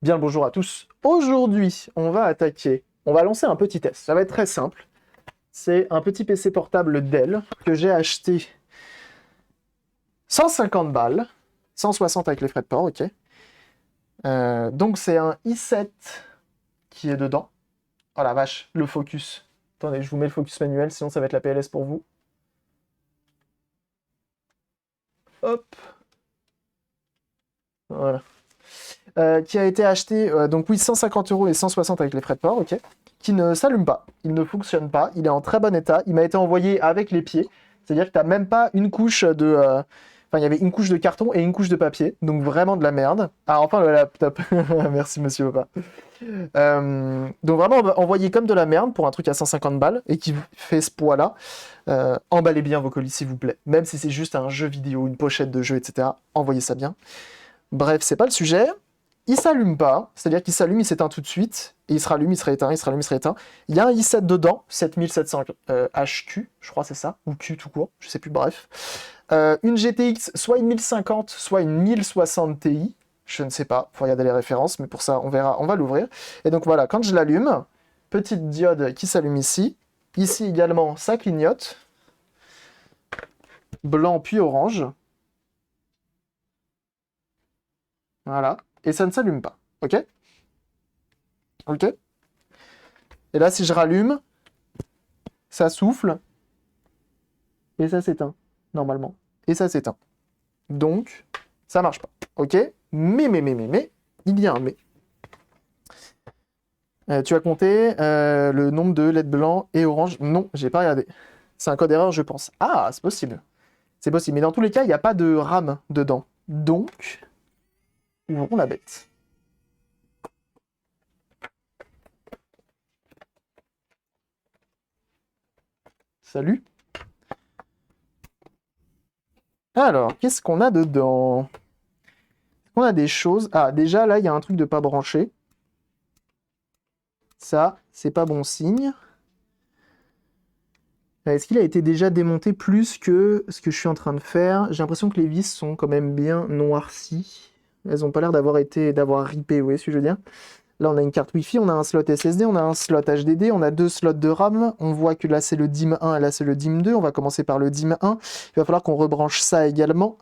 Bien le bonjour à tous. Aujourd'hui, on va attaquer, on va lancer un petit test. Ça va être très simple. C'est un petit PC portable Dell que j'ai acheté 150 balles, 160 avec les frais de port, ok. Donc c'est un i7 qui est dedans. Oh la vache, le focus. Attendez, je vous mets le focus manuel, sinon ça va être la PLS pour vous. Hop, voilà. Qui a été acheté, donc oui, 150 € et 160 avec les frais de port, ok. Qui ne s'allume pas, il ne fonctionne pas, il est en très bon état. Il m'a été envoyé avec les pieds, c'est-à-dire que tu n'as même pas une couche de. Enfin, il y avait une couche de carton et une couche de papier, donc vraiment de la merde. Ah, enfin, le laptop. Merci, monsieur Papa. Donc vraiment envoyé comme de la merde pour un truc à 150 balles et qui fait ce poids-là. Emballez bien vos colis, s'il vous plaît. Même si c'est juste un jeu vidéo, une pochette de jeu, etc. Envoyez ça bien. Bref, c'est pas le sujet. Il s'allume pas, c'est-à-dire qu'il s'allume, il s'éteint tout de suite, et il se rallume, il se rééteint, il se rallume, il se rééteint. Il y a un i7 dedans, 7700 HQ, je crois c'est ça, ou Q tout court, je sais plus, bref. Une GTX, soit une 1050, soit une 1060 Ti, je ne sais pas, faut regarder les références, mais pour ça, on verra, on va l'ouvrir. Et donc voilà, quand je l'allume, petite diode qui s'allume ici, ici également, ça clignote, blanc puis orange, voilà, et ça ne s'allume pas, ok? Ok? Et là, si je rallume, ça souffle et ça s'éteint, normalement. Et ça s'éteint. Donc, ça marche pas. Ok? Mais, il y a un mais. Tu as compté le nombre de LED blancs et orange? Non, j'ai pas regardé. C'est un code erreur, je pense. Ah, c'est possible. C'est possible. Mais dans tous les cas, il n'y a pas de RAM dedans. Donc, ouvrons la bête. Salut. Alors, qu'est-ce qu'on a dedans? On a des choses. Ah, déjà, là, il y a un truc de pas branché. Ça, c'est pas bon signe. Est-ce qu'il a été déjà démonté plus que ce que je suis en train de faire? J'ai l'impression que les vis sont quand même bien noircies. Elles n'ont pas l'air d'avoir ripé, vous voyez ce que je veux dire? Là, on a une carte Wi-Fi, on a un slot SSD, on a un slot HDD, on a deux slots de RAM. On voit que là, c'est le DIMM 1 et là, c'est le DIMM 2. On va commencer par le DIMM 1. Il va falloir qu'on rebranche ça également.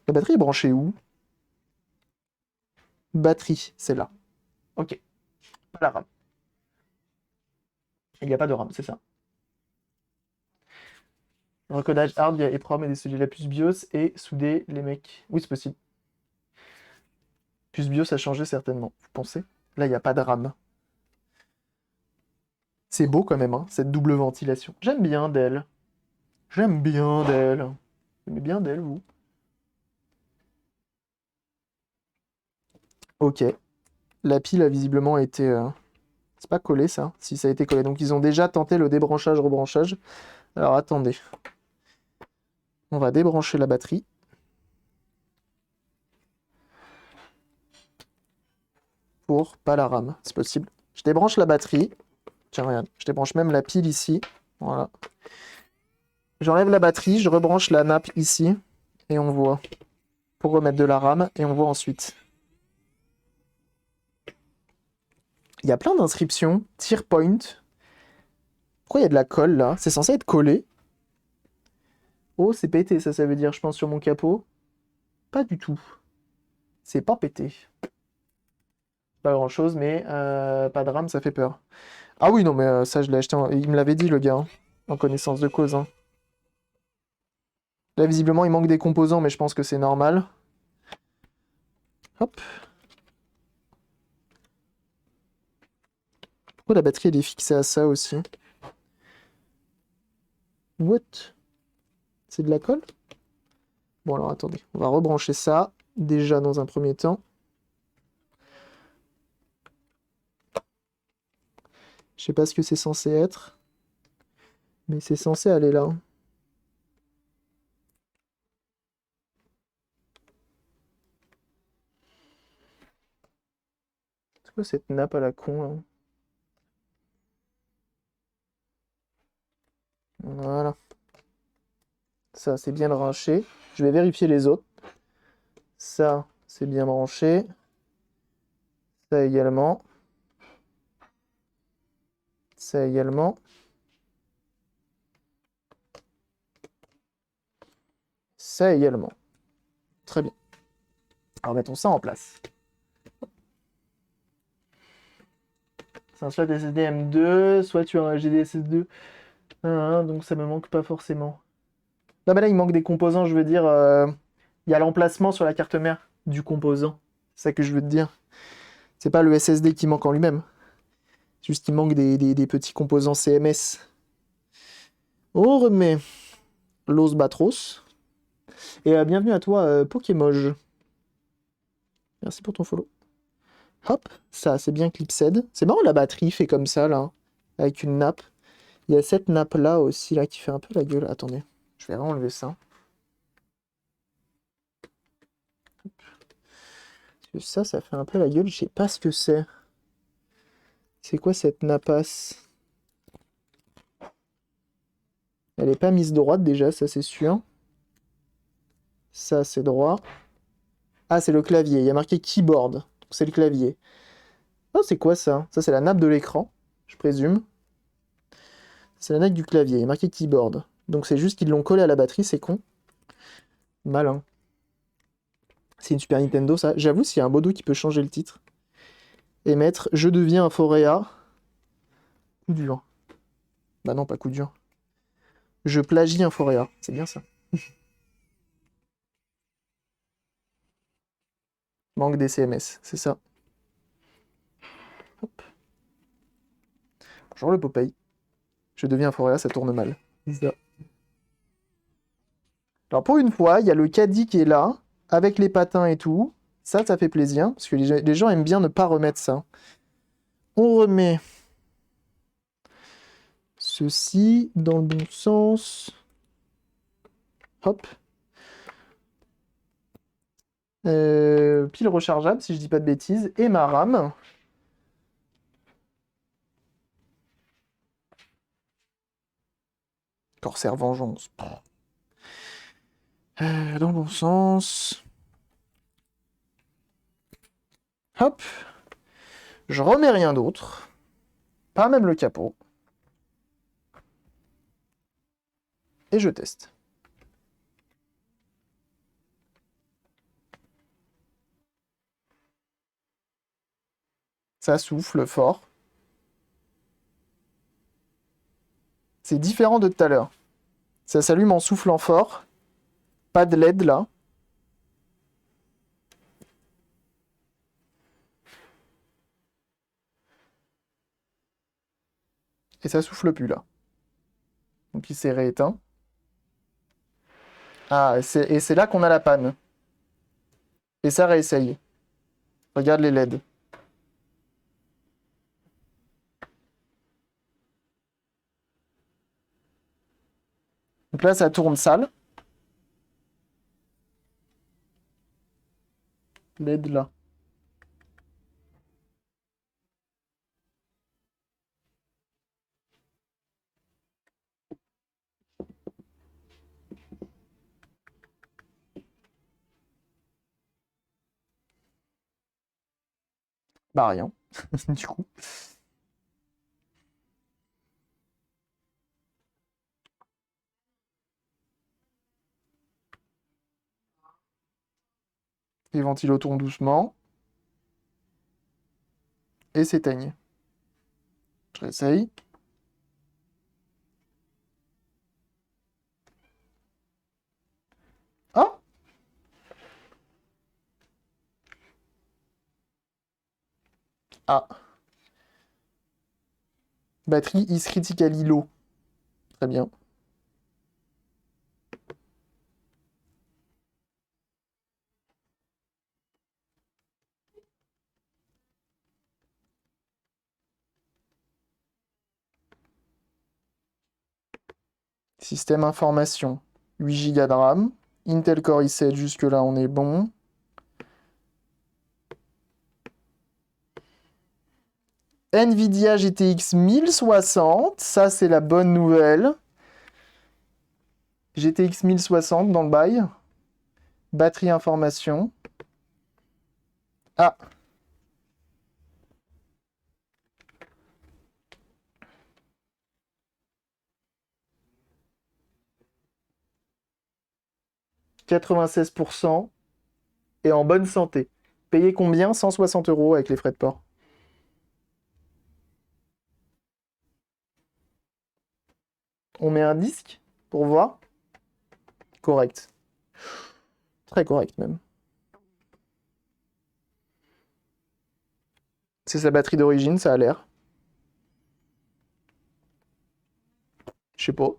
La batterie est branchée où? Batterie, c'est là. Ok, pas la RAM. Il n'y a pas de RAM, c'est ça. Recodage hard via EEPROM et désoler la puce BIOS et souder les mecs. Oui, c'est possible. Puce BIOS a changé certainement, vous pensez? Là, il n'y a pas de RAM. C'est beau quand même, hein, cette double ventilation. J'aime bien Dell. J'aime bien Dell. Vous aimez bien Dell, vous? Ok. La pile a visiblement été... C'est pas collé, ça? Si, ça a été collé. Donc, ils ont déjà tenté le débranchage-rebranchage. Alors, attendez. On va débrancher la batterie. Pour pas la RAM. C'est possible. Je débranche la batterie. Tiens, regarde. Je débranche même la pile ici. Voilà. J'enlève la batterie, je rebranche la nappe ici. Et on voit. Pour remettre de la RAM. Et on voit ensuite. Il y a plein d'inscriptions. Tier point. Pourquoi il y a de la colle là? C'est censé être collé. Oh, c'est pété, ça veut dire, je pense, sur mon capot. Pas du tout. C'est pas pété. Pas grand chose, mais pas de RAM, ça fait peur. Ah oui, non, mais ça, je l'ai acheté. Il me l'avait dit, le gars, hein, en connaissance de cause, hein. Là, visiblement, il manque des composants, mais je pense que c'est normal. Hop. Pourquoi la batterie, elle est fixée à ça aussi? What? C'est de la colle? Bon, alors attendez. On va rebrancher ça, déjà dans un premier temps. Je sais pas ce que c'est censé être, mais c'est censé aller là. C'est quoi cette nappe à la con, là? Voilà. Ça, c'est bien branché. Je vais vérifier les autres. Ça, c'est bien branché. Ça également. Ça également. Ça également. Très bien. Alors mettons ça en place. C'est un soit SSD M2, soit tu as un GDSS2. Donc ça me manque pas forcément. Non mais là il manque des composants, je veux dire. Il y a l'emplacement sur la carte mère du composant. C'est ça que je veux te dire. C'est pas le SSD qui manque en lui-même. C'est juste qu'il manque des petits composants CMS. On remet Los Batros. Et bienvenue à toi, Pokémoj. Merci pour ton follow. Hop, ça c'est bien Clipsed. C'est marrant la batterie fait comme ça là, avec une nappe. Il y a cette nappe là aussi là qui fait un peu la gueule. Attendez, je vais enlever ça. Parce que ça fait un peu la gueule. Je sais pas ce que c'est. C'est quoi cette nappasse? Elle est pas mise droite déjà, ça c'est sûr. Ça c'est droit. Ah, c'est le clavier. Il y a marqué keyboard. C'est le clavier. Oh, c'est quoi ça? Ça, c'est la nappe de l'écran, je présume. C'est la nappe du clavier. Il y a marqué keyboard. Donc, c'est juste qu'ils l'ont collé à la batterie, c'est con. Malin. C'est une Super Nintendo, ça. J'avoue, s'il y a un modo qui peut changer le titre et mettre Je deviens un Foréa. Coup dur. Bah non, pas coup dur. Je plagie un Foréa. C'est bien ça. Manque des CMS, c'est ça. Hop. Bonjour le Popeye. Je deviens un Foréa, ça tourne mal. C'est ça. Alors pour une fois, il y a le caddie qui est là, avec les patins et tout. Ça fait plaisir, parce que les gens aiment bien ne pas remettre ça. On remet ceci dans le bon sens. Hop. Pile rechargeable, si je dis pas de bêtises. Et ma RAM. Corsair Vengeance. Dans le bon sens. Hop. Je remets rien d'autre. Pas même le capot. Et je teste. Ça souffle fort. C'est différent de tout à l'heure. Ça s'allume en soufflant fort. Pas de LED là. Et ça souffle plus là. Donc il s'est rééteint. Ah, et c'est là qu'on a la panne. Et ça réessaye. Regarde les LED. Donc là, ça tourne sale. LED là. Bah rien, du coup. Les ventilos tournent doucement. Et s'éteignent. Je réessaye. Ah! Ah. Batterie is critically low. Très bien. Système information. 8 Go de RAM. Intel Core i7, jusque-là, on est bon. Nvidia GTX 1060, ça c'est la bonne nouvelle. GTX 1060 dans le bail. Batterie information. Ah. 96% et en bonne santé. Payez combien? 160 € avec les frais de port. On met un disque pour voir. Correct. Très correct même. C'est sa batterie d'origine, ça a l'air. Je sais pas.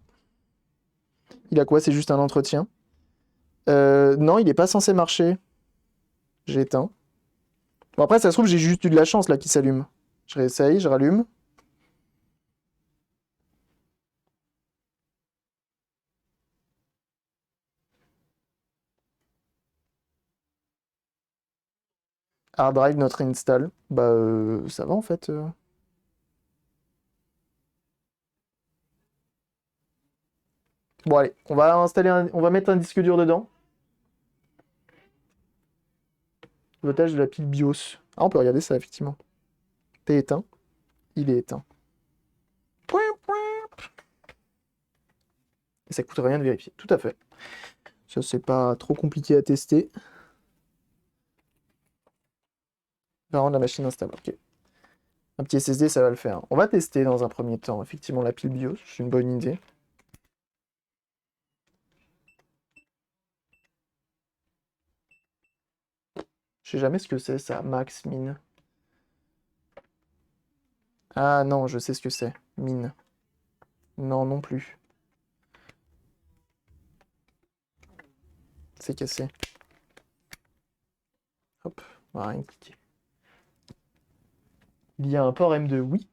Il a quoi? C'est juste un entretien. Non, il est pas censé marcher. J'ai éteint. Bon, après, ça se trouve, j'ai juste eu de la chance là qu'il s'allume. Je réessaye, je rallume. Hard drive not install. Bah, ça va en fait. Bon, allez, on va on va mettre un disque dur dedans. Voltage de la pile BIOS. Ah, on peut regarder ça, effectivement. T'es éteint. Il est éteint. Et ça coûte rien de vérifier. Tout à fait. Ça, c'est pas trop compliqué à tester. Va rendre la machine instable. Ok. Un petit SSD, ça va le faire. On va tester dans un premier temps, effectivement, la pile BIOS. C'est une bonne idée. Je sais jamais ce que c'est, ça. Max, mine. Ah non, je sais ce que c'est. Mine. Non, non plus. C'est cassé. Hop, on va rien cliquer. Il y a un port M2, oui.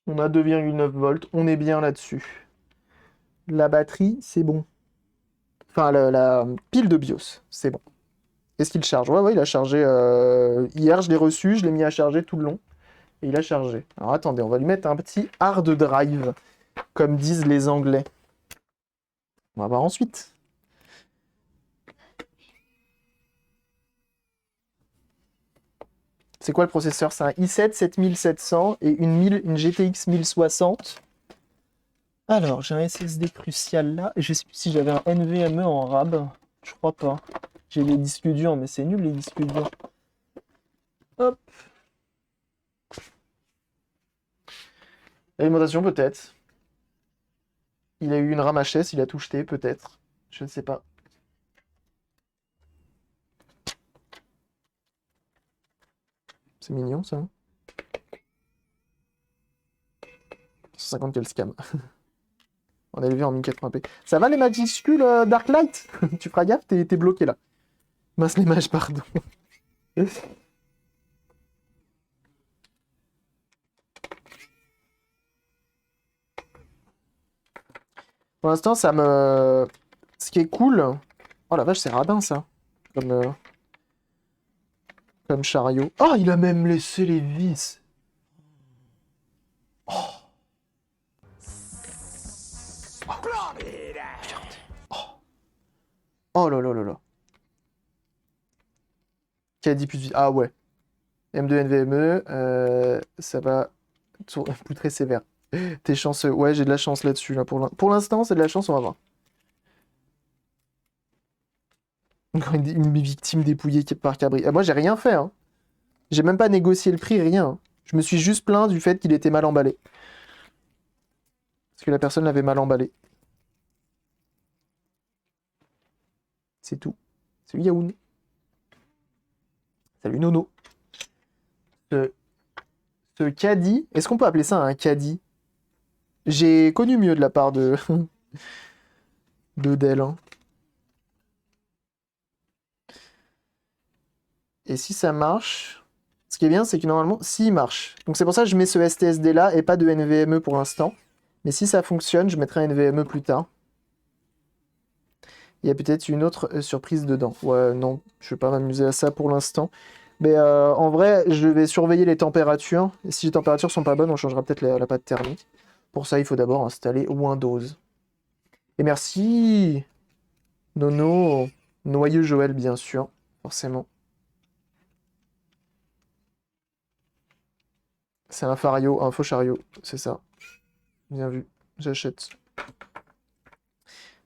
On a 2,9 volts, on est bien là-dessus. La batterie, c'est bon. Enfin, la pile de BIOS, c'est bon. Est-ce qu'il charge? Ouais, il a chargé. Hier, je l'ai reçu, je l'ai mis à charger tout le long. Et il a chargé. Alors attendez, on va lui mettre un petit hard drive, comme disent les Anglais. On va voir ensuite. C'est quoi le processeur? C'est un i7 7700 et une GTX 1060. Alors, j'ai un SSD crucial là. Je sais plus si j'avais un NVMe en RAB. Je crois pas. J'ai les disques durs, mais c'est nul les disques durs. Hop. Alimentation peut-être. Il a eu une RAM HS, il a tout jeté peut-être. Je ne sais pas. C'est mignon ça. 150 quel scam. On a élevé en 1080p. Ça va les majuscules Darklight? Tu feras gaffe, t'es bloqué là. Mince les mages, pardon. Pour l'instant, ça me... Ce qui est cool... Oh la vache, c'est radin ça. Comme chariot. Oh, il a même laissé les vis. Oh. Oh. Regardez. Oh. Oh là là là là. Qui a dit plus vite? Ah ouais. M2 NVMe, ça va poutrer sévère. T'es chanceux. Ouais, j'ai de la chance là-dessus. Là, pour l'instant, c'est de la chance, on va voir. Encore une victime dépouillée par Cabri. Moi, j'ai rien fait. Hein. J'ai même pas négocié le prix, rien. Je me suis juste plaint du fait qu'il était mal emballé. Parce que la personne l'avait mal emballé. C'est tout. Salut Yaoun. Salut Nono. Ce caddie, est-ce qu'on peut appeler ça un caddie? J'ai connu mieux de la part de Dell. Hein. Et si ça marche, ce qui est bien, c'est que normalement, s'il marche. Donc c'est pour ça que je mets ce STSD là et pas de NVMe pour l'instant. Mais si ça fonctionne, je mettrai un NVMe plus tard. Il y a peut-être une autre surprise dedans. Ouais, non, je vais pas m'amuser à ça pour l'instant. Mais en vrai, je vais surveiller les températures. Et si les températures sont pas bonnes, on changera peut-être la pâte thermique. Pour ça, il faut d'abord installer Windows. Et merci Nono. Noyeux Joël, bien sûr, forcément. C'est un fario, un faux chariot, c'est ça. Bien vu, j'achète.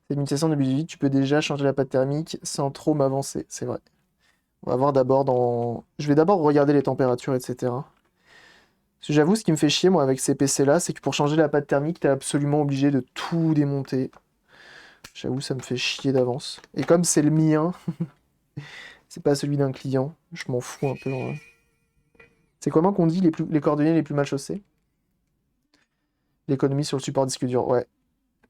C'est une mutation de budget, tu peux déjà changer la pâte thermique sans trop m'avancer, c'est vrai. On va voir d'abord dans... Je vais d'abord regarder les températures, etc. Parce que j'avoue, ce qui me fait chier, moi, avec ces PC-là, c'est que pour changer la pâte thermique, t'es absolument obligé de tout démonter. J'avoue, ça me fait chier d'avance. Et comme c'est le mien, c'est pas celui d'un client, je m'en fous un peu, en vrai. C'est comment qu'on dit les coordonnées les plus mal chaussées? L'économie sur le support disque dur, ouais.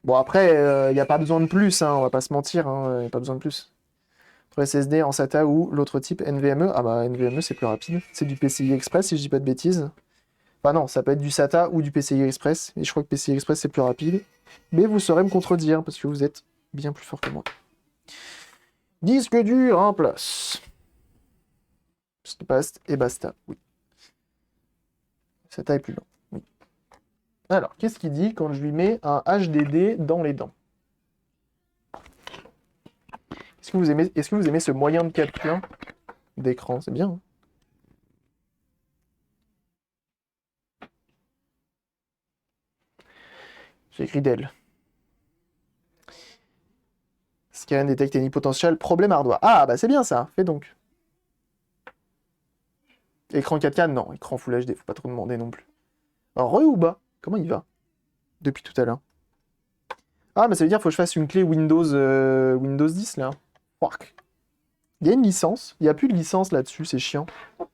Bon, après, il n'y a pas besoin de plus, hein, on va pas se mentir, il n'y a pas besoin de plus. Pour SSD en SATA ou l'autre type NVMe, ah bah NVMe c'est plus rapide. C'est du PCI Express si je dis pas de bêtises. Enfin non, ça peut être du SATA ou du PCI Express, et je crois que PCI Express c'est plus rapide. Mais vous saurez me contredire, parce que vous êtes bien plus fort que moi. Disque dur en place. Paste et basta, oui. SATA est plus lent, oui. Alors, qu'est-ce qu'il dit quand je lui mets un HDD dans les dents? Est-ce que vous aimez ce moyen de capture d'écran? C'est bien, hein. J'ai écrit Dell. Scan, détecte ennemi potentiel, problème hardware. Ah, bah c'est bien ça, fais donc. Écran 4K, non. Écran Full HD, faut pas trop demander non plus. Alors, re ou bas? Comment il va? Depuis tout à l'heure. Ah, mais ça veut dire qu'il faut que je fasse une clé Windows, Windows 10, là. Fuck. Il y a une licence. Il n'y a plus de licence là-dessus, c'est chiant. Faut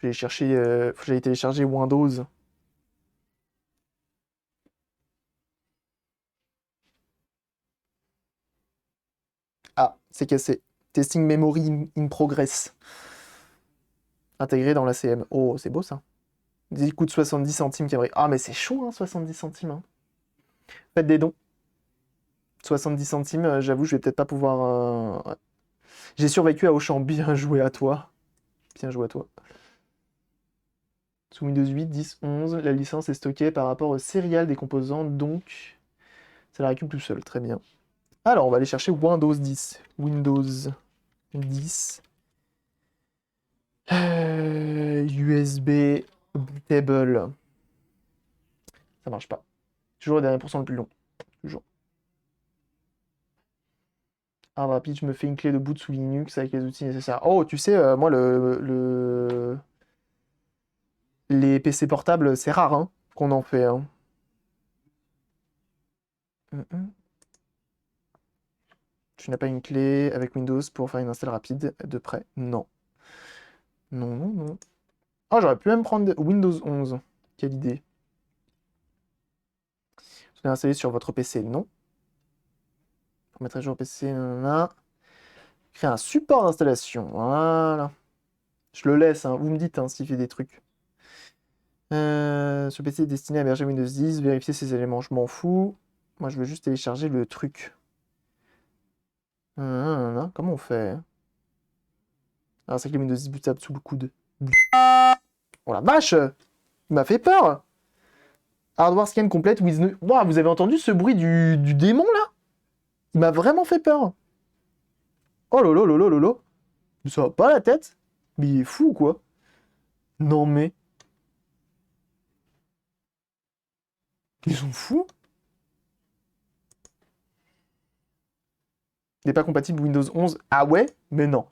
que j'aille télécharger Windows. Ah, c'est cassé. Testing memory in progress. Intégré dans la CM. Oh, c'est beau ça. Il coûte 70 centimes, Camry. Ah, mais c'est chaud, hein, 70 centimes. Hein. Faites des dons. 70 centimes, j'avoue, je vais peut-être pas pouvoir... ouais. J'ai survécu à Auchan. Bien joué à toi. Bien joué à toi. Sous Windows 8, 10, 11, la licence est stockée par rapport au serial des composants, donc ça la récupère tout seul. Très bien. Alors, on va aller chercher Windows 10. Windows 10. USB bootable. Ça marche pas. Toujours le dernier pourcent le plus long. Toujours. Ah, rapide, je me fais une clé de boot sous Linux avec les outils nécessaires. Oh, tu sais, moi, les PC portables, c'est rare hein, qu'on en fait. Hein. Tu n'as pas une clé avec Windows pour faire une install rapide de près? Non. Non, non, non. Ah, j'aurais pu même prendre Windows 11. Quelle idée. Vous l'avez installé sur votre PC? Non. Pour mettre à jour le PC, nanana. Créer un support d'installation. Voilà. Je le laisse, hein. Vous me dites hein, s'il fait des trucs. Ce PC est destiné à héberger Windows 10. Vérifier ces éléments, je m'en fous. Moi, je veux juste télécharger le truc. Comment on fait? Ah, c'est que les Windows 10 bootable sous le coude. Oh la vache! Il m'a fait peur! Hardware scan complète with no... Wow, vous avez entendu ce bruit du démon là? Il m'a vraiment fait peur. Oh lolo lolo lolo. Ça va pas la tête? Mais il est fou ou quoi? Non mais... Ils sont fous? Il n'est pas compatible Windows 11. Ah ouais? Mais non.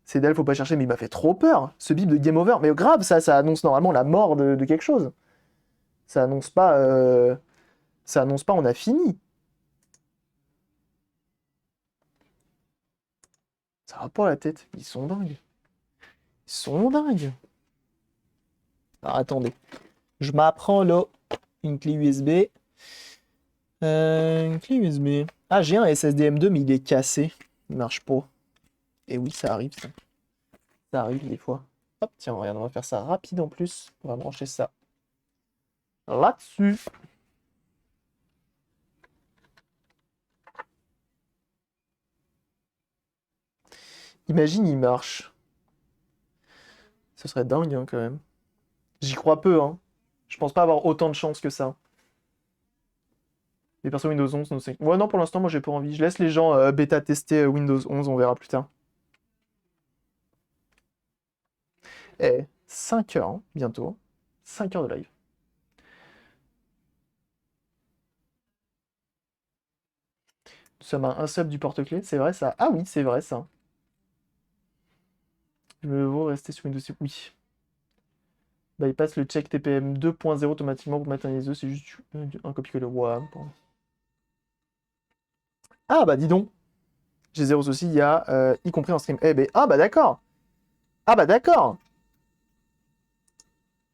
C'est Dell, faut pas chercher, mais il m'a fait trop peur. Ce bip de game over. Mais grave, ça annonce normalement la mort de quelque chose. Ça annonce pas... Ça annonce pas on a fini. Ça va pas la tête. Ils sont dingues. Ils sont dingues. Alors attendez. Je m'apprends là une clé USB. Une clé USB. Ah, j'ai un SSD M2, mais il est cassé. Il marche pas. Et oui, ça arrive, ça. Ça arrive des fois. Hop, tiens, regarde, on va faire ça rapide en plus. On va brancher ça là-dessus. Imagine, il marche. Ce serait dingue, hein, quand même. J'y crois peu, hein. Je pense pas avoir autant de chance que ça. Les personnes Windows 11, non, c'est... Ouais, non, pour l'instant, moi, j'ai pas envie. Je laisse les gens bêta tester Windows 11, on verra plus tard. Eh, 5 heures, hein, bientôt. 5 heures de live. Nous sommes à un sub du porte-clés, c'est vrai ça? Ah oui, c'est vrai ça. Je veux rester sur Windows 6. Oui. Bypass le check TPM 2.0 automatiquement pour mettre un ISO, c'est juste un copier-coller. Ouais, bon. Ah bah dis donc. J'ai zéro souci, il y a y compris en stream. Eh ben, ah bah d'accord. Ah bah d'accord.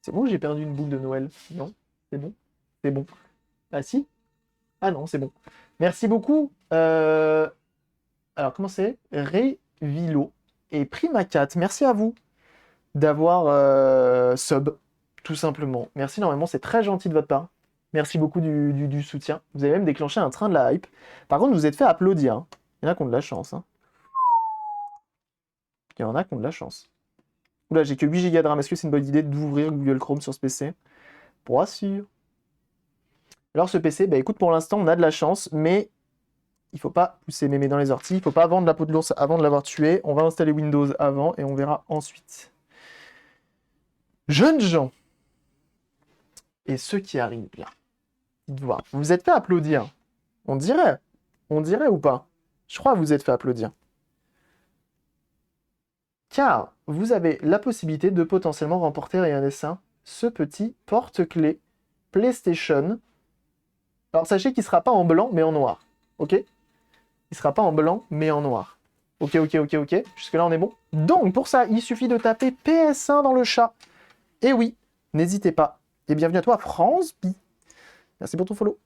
C'est bon, j'ai perdu une boule de Noël. Non, c'est bon. C'est bon. Ah si? Ah non, c'est bon. Merci beaucoup. Alors, comment c'est? Revilo et Primacat. Merci à vous d'avoir sub, tout simplement. Merci énormément, c'est très gentil de votre part. Merci beaucoup du soutien. Vous avez même déclenché un train de la hype. Par contre, vous êtes fait applaudir, hein. Il y en a qui ont de la chance, hein. Il y en a qui ont de la chance. Oula, j'ai que 8 Go de RAM. Est-ce que c'est une bonne idée d'ouvrir Google Chrome sur ce PC? Pas sûr. Alors, ce PC, bah écoute, pour l'instant, on a de la chance, mais il faut pas pousser mémé dans les orties. Il faut pas vendre la peau de l'ours avant de l'avoir tué. On va installer Windows avant et on verra ensuite. Jeunes gens, et ceux qui arrivent là, dites voir, vous vous êtes fait applaudir. On dirait ou pas? Je crois que vous êtes fait applaudir. Car vous avez la possibilité de potentiellement remporter, regardez ça, ce petit porte-clés PlayStation. Alors sachez qu'il ne sera pas en blanc, mais en noir. Ok? Il ne sera pas en blanc, mais en noir. Ok. Jusque-là, on est bon? Donc, pour ça, il suffit de taper PS1 dans le chat. Et oui, n'hésitez pas. Et bienvenue à toi, France B. Merci pour ton follow.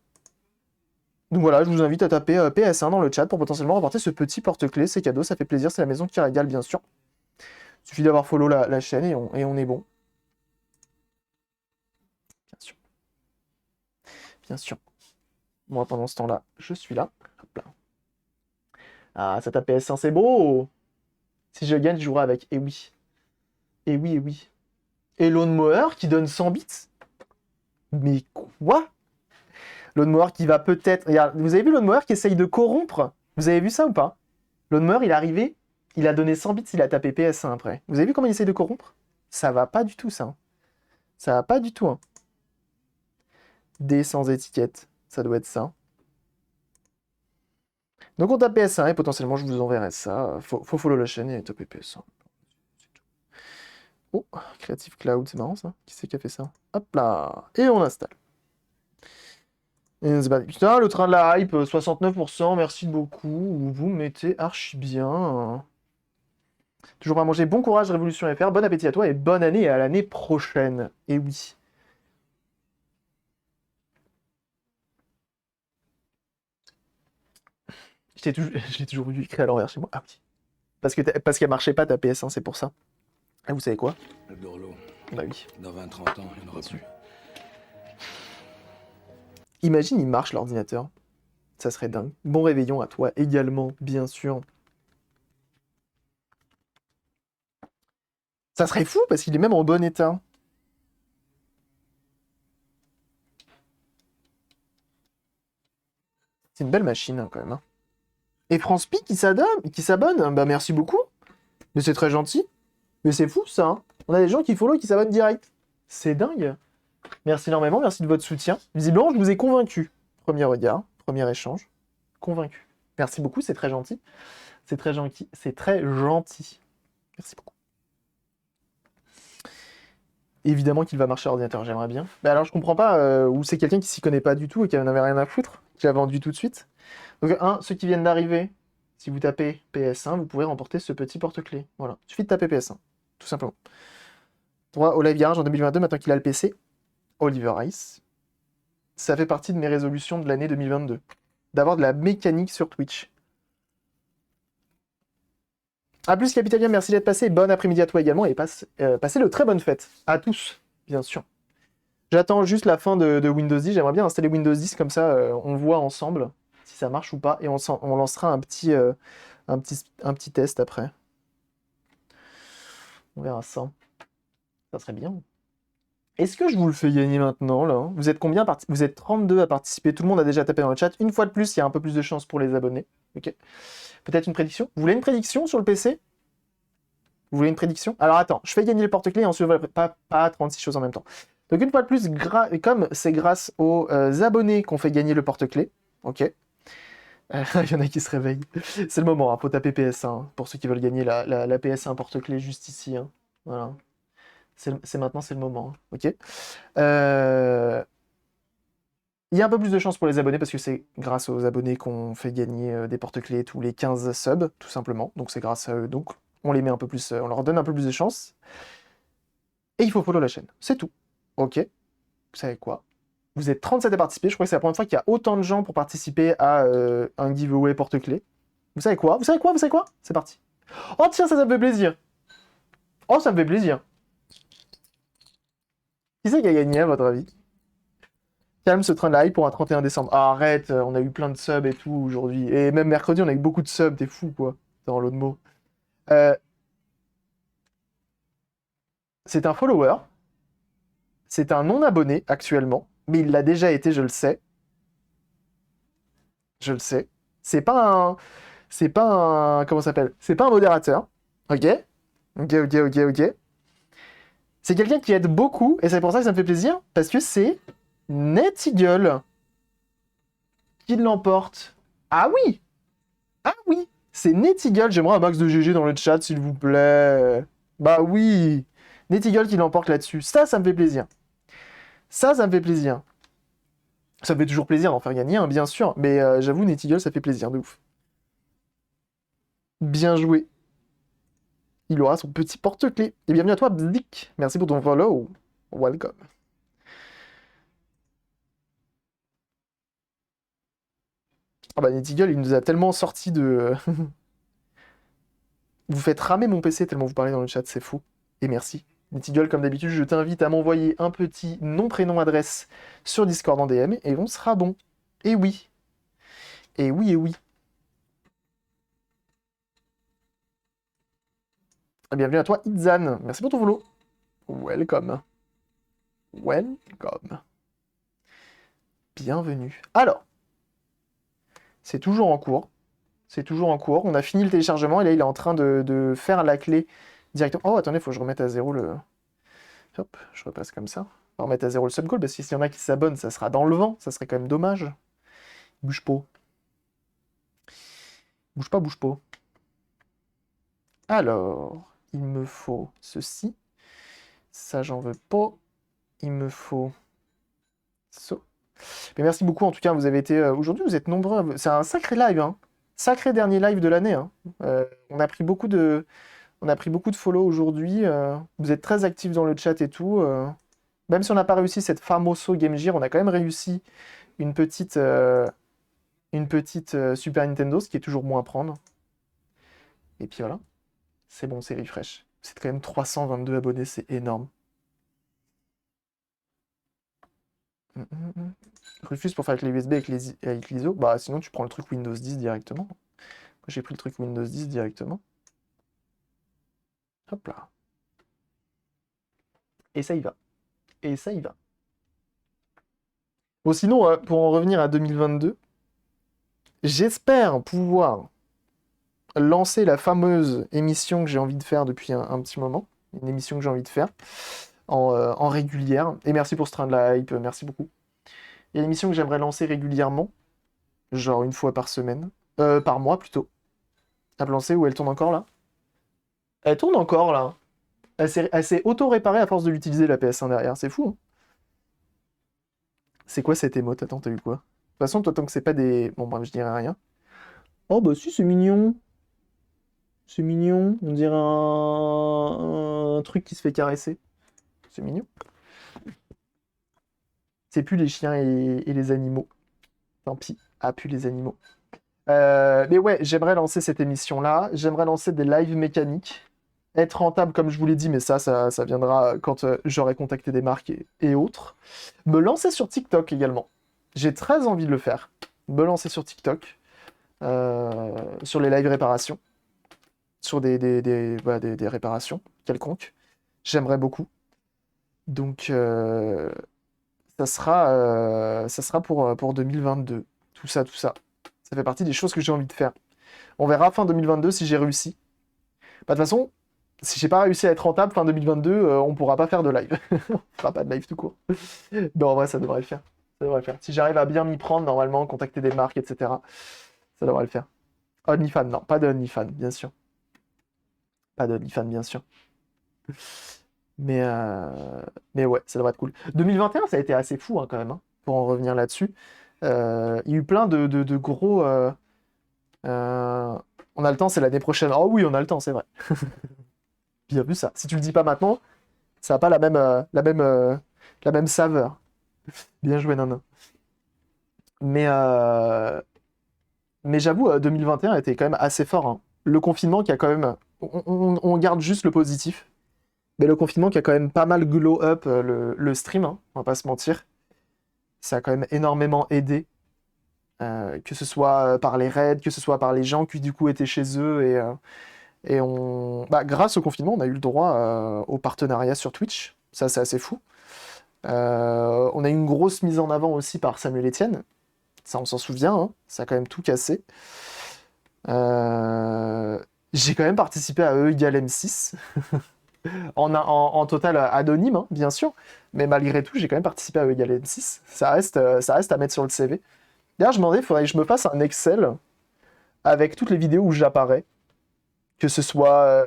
Donc voilà, je vous invite à taper PS1 dans le chat pour potentiellement remporter ce petit porte-clés. C'est cadeau, ça fait plaisir, c'est la maison qui régale, bien sûr. Il suffit d'avoir follow la chaîne et on est bon. Bien sûr. Bien sûr. Moi, pendant ce temps-là, je suis là. Hop là. Ah, ça tape PS1, c'est beau! Si je gagne, je jouerai avec. Et oui. Et oui, et oui. Et Lone Mower qui donne 100 bits? Mais quoi? Lone Mower qui va peut-être... Regarde, vous avez vu Lone Mower qui essaye de corrompre? Vous avez vu ça ou pas? Lone Mower, il est arrivé, il a donné 100 bits, il a tapé PS1 après. Vous avez vu comment il essaye de corrompre? Ça va pas du tout, ça. Ça va pas du tout, hein. D sans étiquette. Ça doit être ça. Donc on tape PS1 et potentiellement je vous enverrai ça. Faut follow la chaîne et taper PS1. Oh, Creative Cloud, c'est marrant ça. Qui c'est qui a fait ça? Hop là. Et on installe. Et c'est parti. Putain, le train de la hype, 69%, merci beaucoup. Vous mettez archi bien. Toujours à manger. Bon courage, Révolution FR. Bon appétit à toi et bonne année et à l'année prochaine. Et oui. Je l'ai toujours vu écrit à l'envers chez moi. Ah oui. Parce qu'elle marchait pas ta PS1, c'est pour ça. Ah, vous savez quoi? Le Dorlo. Bah oui. Dans 20-30 ans, il n'y en aura plus. Imagine, il marche l'ordinateur. Ça serait dingue. Bon réveillon à toi également, bien sûr. Ça serait fou parce qu'il est même en bon état. C'est une belle machine hein, quand même, hein. Et France Pi qui s'abonne, bah merci beaucoup. Mais c'est très gentil. Mais c'est fou ça, hein. On a des gens qui follow et qui s'abonnent direct. C'est dingue. Merci énormément, merci de votre soutien. Visiblement, je vous ai convaincu. Premier regard, premier échange. Convaincu. Merci beaucoup, c'est très gentil. C'est très gentil. C'est très gentil. Merci beaucoup. Évidemment qu'il va marcher à l'ordinateur, j'aimerais bien. Mais alors je comprends pas où c'est quelqu'un qui s'y connaît pas du tout et qui en avait rien à foutre, qui a vendu tout de suite. Donc ceux qui viennent d'arriver, si vous tapez PS1, vous pouvez remporter ce petit porte-clés. Voilà, il suffit de taper PS1, tout simplement. Droit au live garage en 2022, maintenant qu'il a le PC. Oliver Ice. Ça fait partie de mes résolutions de l'année 2022. D'avoir de la mécanique sur Twitch. A plus, Capitalien, merci d'être passé. Bon après-midi à toi également et passez de très bonnes fêtes. À tous, bien sûr. J'attends juste la fin de Windows 10. J'aimerais bien installer Windows 10 comme ça, on voit ensemble si ça marche ou pas. Et on lancera un petit test après. On verra ça. Ça serait bien. Est-ce que je vous le fais gagner maintenant, là? Vous êtes combien? Vous êtes 32 à participer. Tout le monde a déjà tapé dans le chat. Une fois de plus, il y a un peu plus de chance pour les abonnés. Ok. Peut-être une prédiction? Vous voulez une prédiction sur le PC? Vous voulez une prédiction? Alors attends, je fais gagner le porte-clés et ensuite pas 36 choses en même temps. Donc une fois de plus, comme c'est grâce aux abonnés qu'on fait gagner le porte-clés, ok. Il y en a qui se réveillent. C'est le moment, hein, faut taper PS1 hein, pour ceux qui veulent gagner la PS1 porte-clés juste ici. Hein. Voilà. C'est maintenant, c'est le moment. Hein. Ok. Il y a un peu plus de chance pour les abonnés parce que c'est grâce aux abonnés qu'on fait gagner des porte-clés tous les 15 subs, tout simplement. Donc c'est grâce à eux. Donc on les met un peu plus, on leur donne un peu plus de chance. Et il faut follow la chaîne. C'est tout. Ok. Vous savez quoi? Vous êtes 37 à participer. Je crois que c'est la première fois qu'il y a autant de gens pour participer à un giveaway porte-clés. Vous savez quoi? Vous savez quoi? Vous savez quoi? C'est parti. Oh tiens, ça me fait plaisir. Oh, ça me fait plaisir. Qui c'est qui a gagné à votre avis? Calme ce train de la hype pour un 31 décembre. Ah, arrête, on a eu plein de subs et tout aujourd'hui. Et même mercredi, on a eu beaucoup de subs. T'es fou, quoi. Dans l'autre mot. Euh, c'est un follower. C'est un non-abonné actuellement. Mais il l'a déjà été, je le sais. Je le sais. C'est pas un. C'est pas un. Comment ça s'appelle? C'est pas un modérateur. Ok? Ok. C'est quelqu'un qui aide beaucoup. Et c'est pour ça que ça me fait plaisir. Parce que c'est NetEagle qui l'emporte. Ah oui! Ah oui! C'est NetEagle. J'aimerais un max de GG dans le chat, s'il vous plaît. Bah oui! NetEagle qui l'emporte là-dessus. Ça me fait plaisir. Ça me fait plaisir. Ça me fait toujours plaisir d'en faire gagner, hein, bien sûr. Mais j'avoue, NetEagle, ça fait plaisir de ouf. Bien joué. Il aura son petit porte-clés. Et bienvenue à toi, Bzik. Merci pour ton follow. Welcome. Ah bah NetEagle, il nous a tellement sorti de... Vous faites ramer mon PC tellement vous parlez dans le chat, c'est fou. Et merci. NetEagle, comme d'habitude, je t'invite à m'envoyer un petit nom, prénom, adresse sur Discord en DM et on sera bon. Et oui. Et oui, et oui. Et bienvenue à toi, Itzan. Merci pour ton follow. Welcome. Welcome. Bienvenue. Alors, c'est toujours en cours. C'est toujours en cours. On a fini le téléchargement et là, il est en train de faire la clé directement. Oh, attendez, il faut que je remette à zéro le... Hop, je repasse comme ça. On va remettre à zéro le sub goal parce que s'il y en a qui s'abonnent, ça sera dans le vent. Ça serait quand même dommage. Bouge pas. Bouge pas, bouge pas. Alors, il me faut ceci. Ça, j'en veux pas. Il me faut ça. Mais merci beaucoup, en tout cas, vous avez été... Aujourd'hui, vous êtes nombreux. C'est un sacré live, hein. Sacré dernier live de l'année, hein. On a pris beaucoup de... On a pris beaucoup de follow aujourd'hui. Vous êtes très actifs dans le chat et tout. Même si on n'a pas réussi cette famoso Game Gear, on a quand même réussi une petite Super Nintendo, ce qui est toujours bon à prendre. Et puis voilà. C'est bon, c'est refresh. C'est quand même 322 abonnés, c'est énorme. Refuse pour faire avec les USB avec l'ISO. Bah sinon tu prends le truc Windows 10 directement. Moi j'ai pris le truc Windows 10 directement. Hop là. Et ça y va. Et ça y va. Bon sinon, pour en revenir à 2022, j'espère pouvoir lancer la fameuse émission que j'ai envie de faire depuis un petit moment. Une émission que j'ai envie de faire en régulière. Et merci pour ce train de la hype, merci beaucoup. Il y a une émission que j'aimerais lancer régulièrement, genre une fois par semaine, par mois plutôt. À lancer où elle tourne encore là? Elle tourne encore là. Elle s'est auto-réparée à force de l'utiliser la PS1 derrière, c'est fou. Hein. C'est quoi cette émote? Attends, t'as eu quoi? De toute façon, toi, tant que c'est pas des... Bon, bref, je dirais rien. Oh bah si, c'est mignon. C'est mignon. On dirait un truc qui se fait caresser. C'est mignon. C'est plus les chiens et les animaux. Tant pis. Ah, plus les animaux. Mais ouais, j'aimerais lancer cette émission-là. J'aimerais lancer des lives mécaniques. Être rentable, comme je vous l'ai dit, mais ça viendra quand j'aurai contacté des marques et autres. Me lancer sur TikTok également. J'ai très envie de le faire. Me lancer sur TikTok. Sur les lives réparations. Sur des réparations quelconques. J'aimerais beaucoup. Donc, ça sera pour 2022. Tout ça, tout ça. Ça fait partie des choses que j'ai envie de faire. On verra fin 2022 si j'ai réussi. Bah, de toute façon, si j'ai pas réussi à être rentable fin 2022, on pourra pas faire de live. On fera pas de live tout court. Mais en vrai, ça devrait le faire. Ça devrait le faire. Si j'arrive à bien m'y prendre, normalement, contacter des marques, etc., ça devrait le faire. OnlyFans, non, pas de OnlyFans, bien sûr. Pas de OnlyFans, bien sûr. Mais, euh, mais ouais, ça devrait être cool. 2021, ça a été assez fou hein, quand même, hein, pour en revenir là-dessus. Il y a eu plein de gros. Euh, On a le temps, c'est l'année prochaine. Oh oui, on a le temps, c'est vrai. Bien vu ça. Si tu le dis pas maintenant, ça n'a pas la même saveur. Bien joué, Nana. Mais, euh, mais j'avoue, 2021 a été quand même assez fort, hein. Le confinement qui a quand même. On garde juste le positif. Mais le confinement qui a quand même pas mal glow up le stream, hein, on va pas se mentir. Ça a quand même énormément aidé. Que ce soit par les raids, que ce soit par les gens qui du coup étaient chez eux et bah, grâce au confinement, on a eu le droit au partenariat sur Twitch. Ça, c'est assez fou. On a eu une grosse mise en avant aussi par Samuel Etienne. Ça, on s'en souvient, hein. Ça a quand même tout cassé. Euh, J'ai quand même participé à E égale M6. En total anonyme, hein, bien sûr. Mais malgré tout, j'ai quand même participé à E égale M6. Ça reste à mettre sur le CV. D'ailleurs, je me demandais, il faudrait que je me fasse un Excel avec toutes les vidéos où j'apparais. Que ce soit, euh,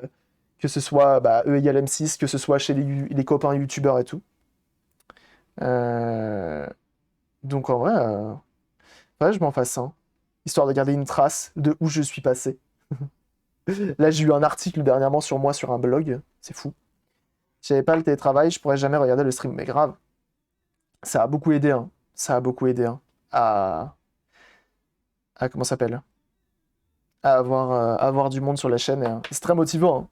que ce soit bah, E égale M6, que ce soit chez les copains youtubeurs et tout. Euh, Donc en vrai, ouais, je m'en fasse un. Histoire de garder une trace de où je suis passé. Là, j'ai eu un article dernièrement sur moi sur un blog. C'est fou. Si j'avais pas le télétravail, je pourrais jamais regarder le stream. Mais grave, ça a beaucoup aidé, hein. Ça a beaucoup aidé, hein, à... comment ça s'appelle? À avoir du monde sur la chaîne. C'est très motivant, hein.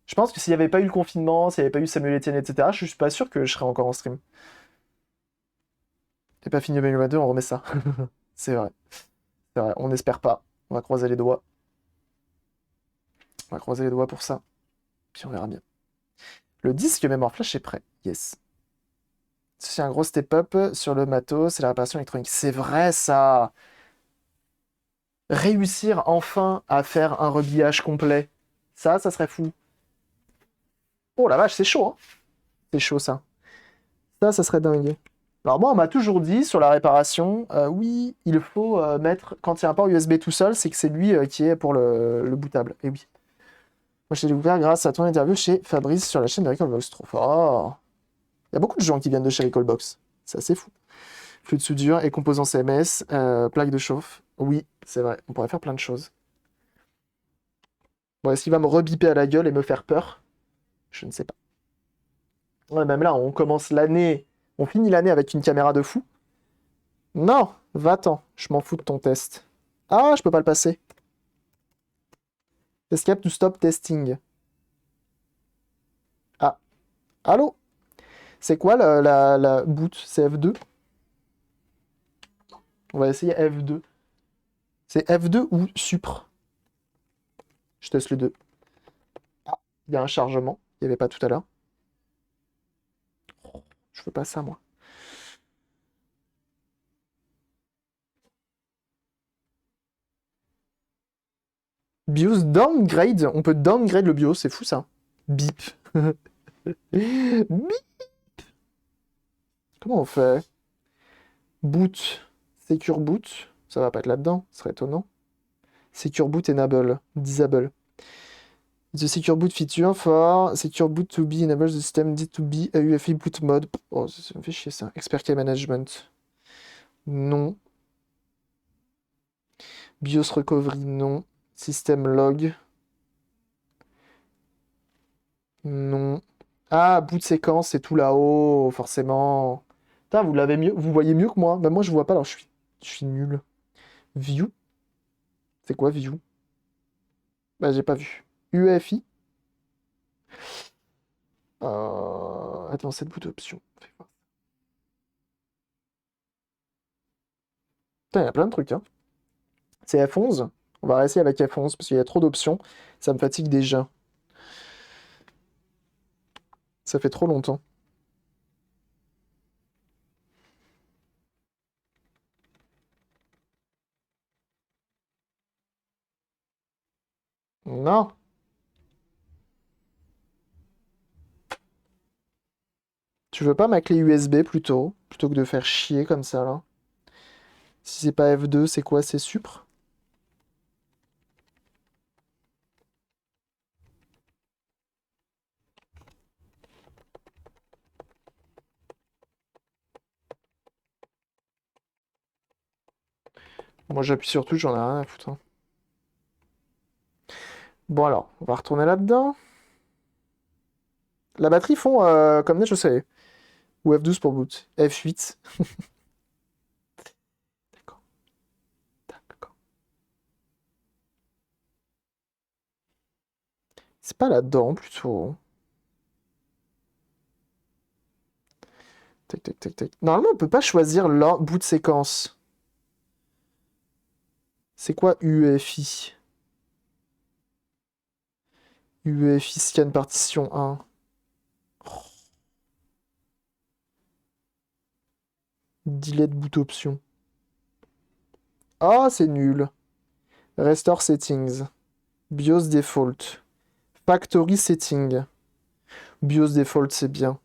Je pense que s'il n'y avait pas eu le confinement, s'il n'y avait pas eu Samuel Etienne, etc., je suis pas sûr que je serais encore en stream. C'est pas fini 2022, on remet ça. C'est vrai. C'est vrai. On n'espère pas. On va croiser les doigts. On va croiser les doigts pour ça. Puis on verra bien. Le disque mémoire flash est prêt. Yes. C'est un gros step-up sur le matos et la réparation électronique. C'est vrai ça. Réussir enfin à faire un rhabillage complet. Ça serait fou. Oh la vache, c'est chaud, hein. C'est chaud ça. Ça serait dingue. Alors moi, on m'a toujours dit sur la réparation, oui, il faut mettre, quand il y a un port USB tout seul, c'est que c'est lui qui est pour le bootable. Et oui. Moi, je t'ai découvert grâce à ton interview chez Fabrice sur la chaîne de Recallbox. Trop fort. Il y a beaucoup de gens qui viennent de chez Recallbox. C'est assez fou. Flux de soudure et composants CMS, plaque de chauffe. Oui, c'est vrai. On pourrait faire plein de choses. Bon, est-ce qu'il va me rebiper à la gueule et me faire peur? Je ne sais pas. Ouais, même là, on commence l'année, on finit l'année avec une caméra de fou. Non, va-t'en, je m'en fous de ton test. Ah, je peux pas le passer. Escape to stop testing. Ah, allô? C'est quoi la boot? C'est F2? On va essayer F2. C'est F2 ou Supre? Je teste les deux. Ah, il y a un chargement. Il n'y avait pas tout à l'heure. Je veux pas ça, moi. BIOS downgrade. On peut downgrade le BIOS, c'est fou ça. Bip. Bip. Comment on fait? Boot. Secure boot. Ça va pas être là-dedans, ce serait étonnant. Secure boot enable. Disable. The secure boot feature for secure boot to be enabled the system need to be a UEFI boot mode. Oh, ça me fait chier ça. Expert key management. Non. BIOS recovery, non. System log. Non. Ah, boot séquence, c'est tout là-haut, forcément. Putain, vous l'avez mieux, vous voyez mieux que moi. Bah, moi, je vois pas, alors je suis nul. View. C'est quoi view? Bah, j'ai pas vu. UEFI. Attends, cette boot option. Putain, il y a plein de trucs, hein. C'est F11. On va rester avec F11 parce qu'il y a trop d'options. Ça me fatigue déjà. Ça fait trop longtemps. Non. Tu veux pas ma clé USB plutôt que de faire chier comme ça là? Si c'est pas F2, c'est quoi? C'est Supre? Moi j'appuie sur tout, j'en ai rien à foutre, hein. Bon alors, on va retourner là-dedans. La batterie fond comme neige au soleil. Ou F12 pour boot. F8. D'accord. D'accord. C'est pas là-dedans plutôt. Tac, tac, tac, tac. Normalement, on peut pas choisir leur bout de séquence. C'est quoi UEFI? UEFI scan partition 1. Delete boot option. Ah, c'est nul. Restore settings. BIOS default. Factory setting. BIOS default, c'est bien.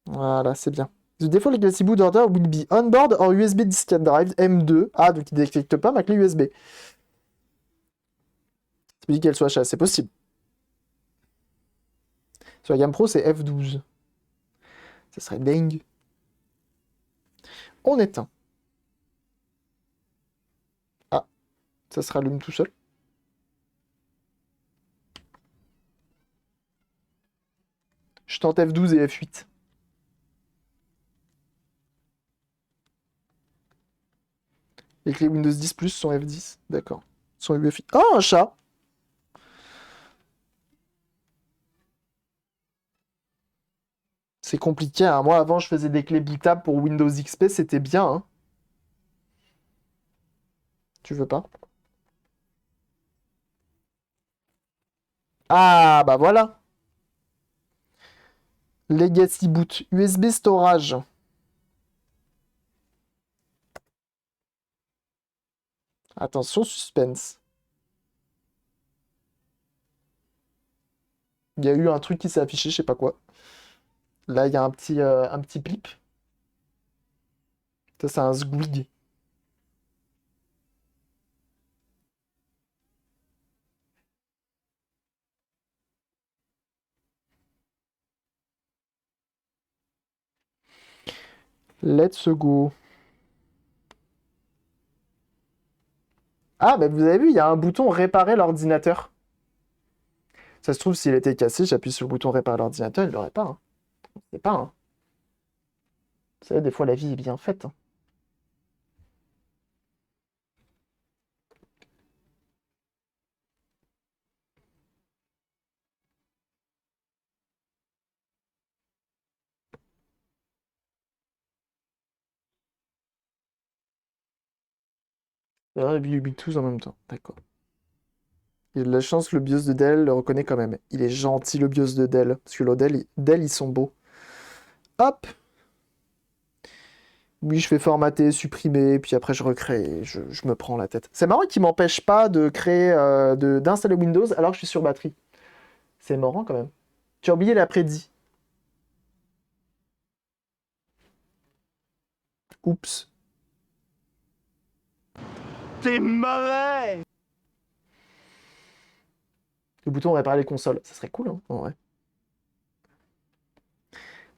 Voilà, c'est bien. The default legacy boot order will be on board or USB diskette drive M2. Ah, donc il ne détecte pas ma clé USB. Tu me dis qu'elle soit HA, c'est possible. Sur la gamme Pro, c'est F12. Ça serait dingue. On éteint. Ah, ça se rallume tout seul. Je tente F12 et F8. Les clés Windows 10 Plus sont F10. D'accord. Sont UEFI. Ah, un chat! C'est compliqué, hein. Moi, avant, je faisais des clés bootables pour Windows XP, c'était bien, hein. Tu veux pas? Ah, bah voilà. Legacy boot. USB storage. Attention, suspense. Il y a eu un truc qui s'est affiché, je sais pas quoi. Là, il y a un petit pip. Ça, c'est un squig. Let's go. Ah, bah vous avez vu, il y a un bouton réparer l'ordinateur. Ça se trouve, s'il était cassé, j'appuie sur le bouton réparer l'ordinateur, il l'aurait pas, hein. C'est pas, hein. Vous savez, des fois, la vie est bien faite, hein. Ah, et puis tous en même temps, d'accord. Il a de la chance, le BIOS de Dell le reconnaît quand même. Il est gentil, le BIOS de Dell. Parce que le Dell, ils sont beaux. Hop! Oui, je fais formater, supprimer, puis après je recrée. Je me prends la tête. C'est marrant qu'il m'empêche pas de créer, d'installer Windows alors que je suis sur batterie. C'est marrant quand même. Tu as oublié l'après-dit. Oups. C'est mauvais! Le bouton réparer les consoles. Ça serait cool, hein, en vrai.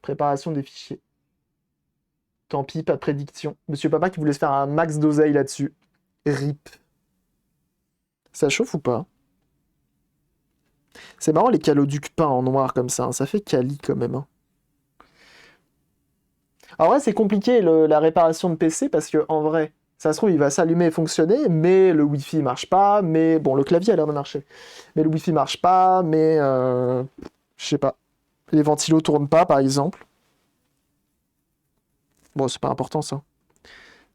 Préparation des fichiers. Tant pis, pas de prédiction. Monsieur Papa qui voulait se faire un max d'oseille là-dessus. RIP. Ça chauffe ou pas? C'est marrant les caloducs peints en noir comme ça, hein. Ça fait quali quand même, hein. En vrai, c'est compliqué la réparation de PC parce que en vrai, ça se trouve, il va s'allumer et fonctionner, mais le Wi-Fi marche pas, mais bon, le clavier a l'air de marcher. Mais le Wi-Fi marche pas, mais je sais pas. Les ventilos tournent pas, par exemple. Bon, c'est pas important ça.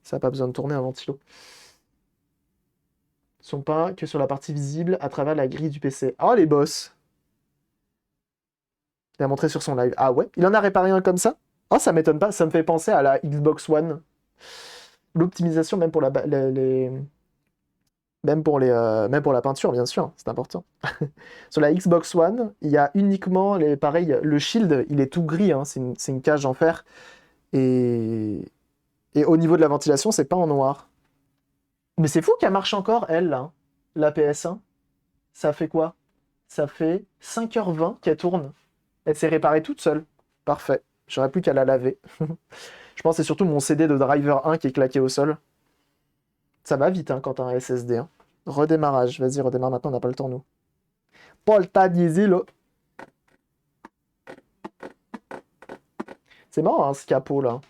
Ça n'a pas besoin de tourner un ventilo. Ils sont pas que sur la partie visible à travers la grille du PC. Oh, les boss! Il a montré sur son live. Ah ouais? Il en a réparé un comme ça? Oh, ça m'étonne pas. Ça me fait penser à la Xbox One. l'optimisation même pour même pour la peinture, bien sûr, c'est important. Sur la Xbox One, il y a uniquement pareil, le shield, il est tout gris, hein, c'est une cage en fer. Et... et au niveau de la ventilation, c'est pas en noir. Mais c'est fou qu'elle marche encore, elle, là, hein, la PS1. Ça fait quoi? Ça fait 5h20 qu'elle tourne. Elle s'est réparée toute seule. Parfait. J'aurais plus qu'à la laver. Je pense que c'est surtout mon CD de Driver 1 qui est claqué au sol. Ça va vite hein, quand t'as un SSD. Hein. Redémarrage. Vas-y, redémarre maintenant, on n'a pas le temps, nous. Pas le temps d'y là. C'est marrant, hein, ce capot, là.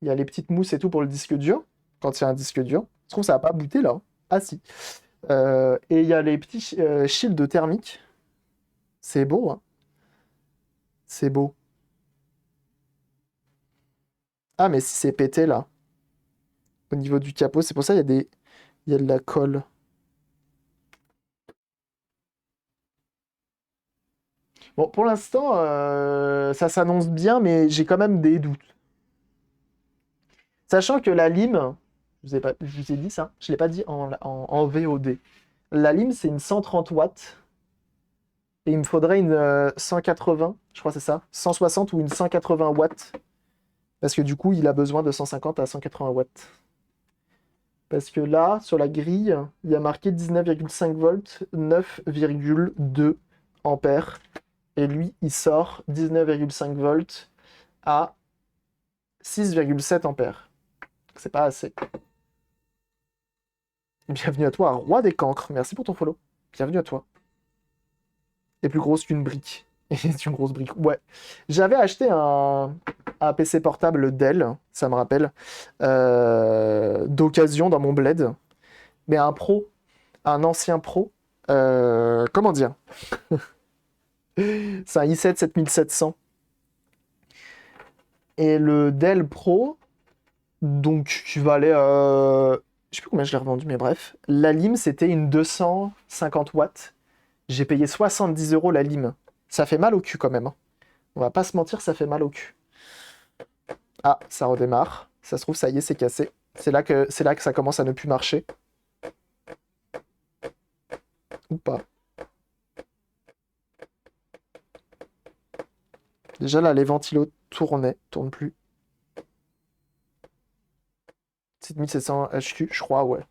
Il y a les petites mousses et tout pour le disque dur. Quand il y a un disque dur. Je trouve que ça va pas booter, là. Ah, si. Et il y a les petits shields thermiques. C'est beau, hein. C'est beau. Ah, mais si c'est pété, là. Au niveau du capot, c'est pour ça qu'il y a il y a de la colle. Bon, pour l'instant, ça s'annonce bien, mais j'ai quand même des doutes. Sachant que la lime, je vous ai dit ça, je ne l'ai pas dit en VOD. La lime, c'est une 130 watts. Et il me faudrait une 180, je crois que c'est ça, 160 ou une 180 watts. Parce que du coup, il a besoin de 150 à 180 watts. Parce que là, sur la grille, il y a marqué 19,5 volts, 9,2 ampères. Et lui, il sort 19,5 volts à 6,7 ampères. C'est pas assez. Bienvenue à toi, roi des cancres. Merci pour ton follow. Bienvenue à toi. T'es plus grosse qu'une brique. Et c'est une grosse brique. Ouais. J'avais acheté un PC portable Dell, ça me rappelle, d'occasion dans mon bled. Mais un pro, un ancien pro. Comment dire? C'est un i7 7700. Et le Dell Pro, donc qui valait. Je sais plus combien je l'ai revendu, mais bref. La lime, c'était une 250 watts. J'ai payé 70 € la lime. Ça fait mal au cul quand même. Hein. On va pas se mentir, ça fait mal au cul. Ah, ça redémarre. Ça se trouve, ça y est, c'est cassé. C'est là que ça commence à ne plus marcher. Ou pas. Déjà là, les ventilos tournent plus. 7700 HQ, je crois, ouais.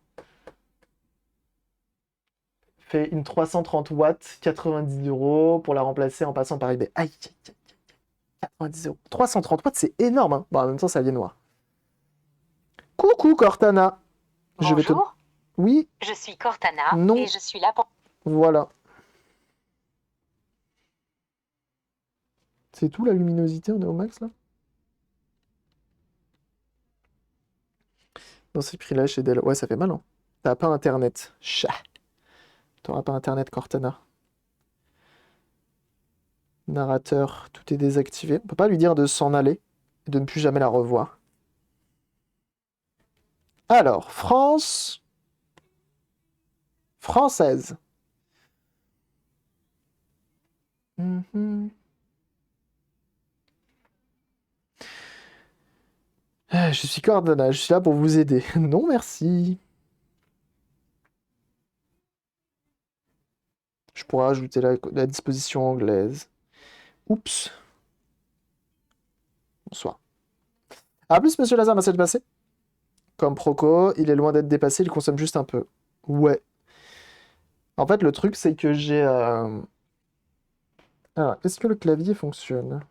Fait une 330 watts, 90 € pour la remplacer en passant par eBay. Aïe, 90 €. 330 watts, c'est énorme. Hein. Bon, en même temps, ça vient noir. Coucou Cortana. Bonjour. Oui. Je suis Cortana non. et je suis là pour... Voilà. C'est tout la luminosité, on est au max là? Dans ces prix-là, chez Dell. Ouais, ça fait mal. Hein. T'as pas internet. Chat. T'auras pas internet, Cortana. Narrateur, tout est désactivé. On peut pas lui dire de s'en aller et de ne plus jamais la revoir. Alors, France. Française. Je suis Cortana, je suis là pour vous aider. Non, merci. Je pourrais ajouter la disposition anglaise. Oups. Bonsoir. A plus, monsieur Lazare, merci de passer. Comme Proco, il est loin d'être dépassé, il consomme juste un peu. Ouais. En fait, le truc, c'est que j'ai... Alors, est-ce que le clavier fonctionne?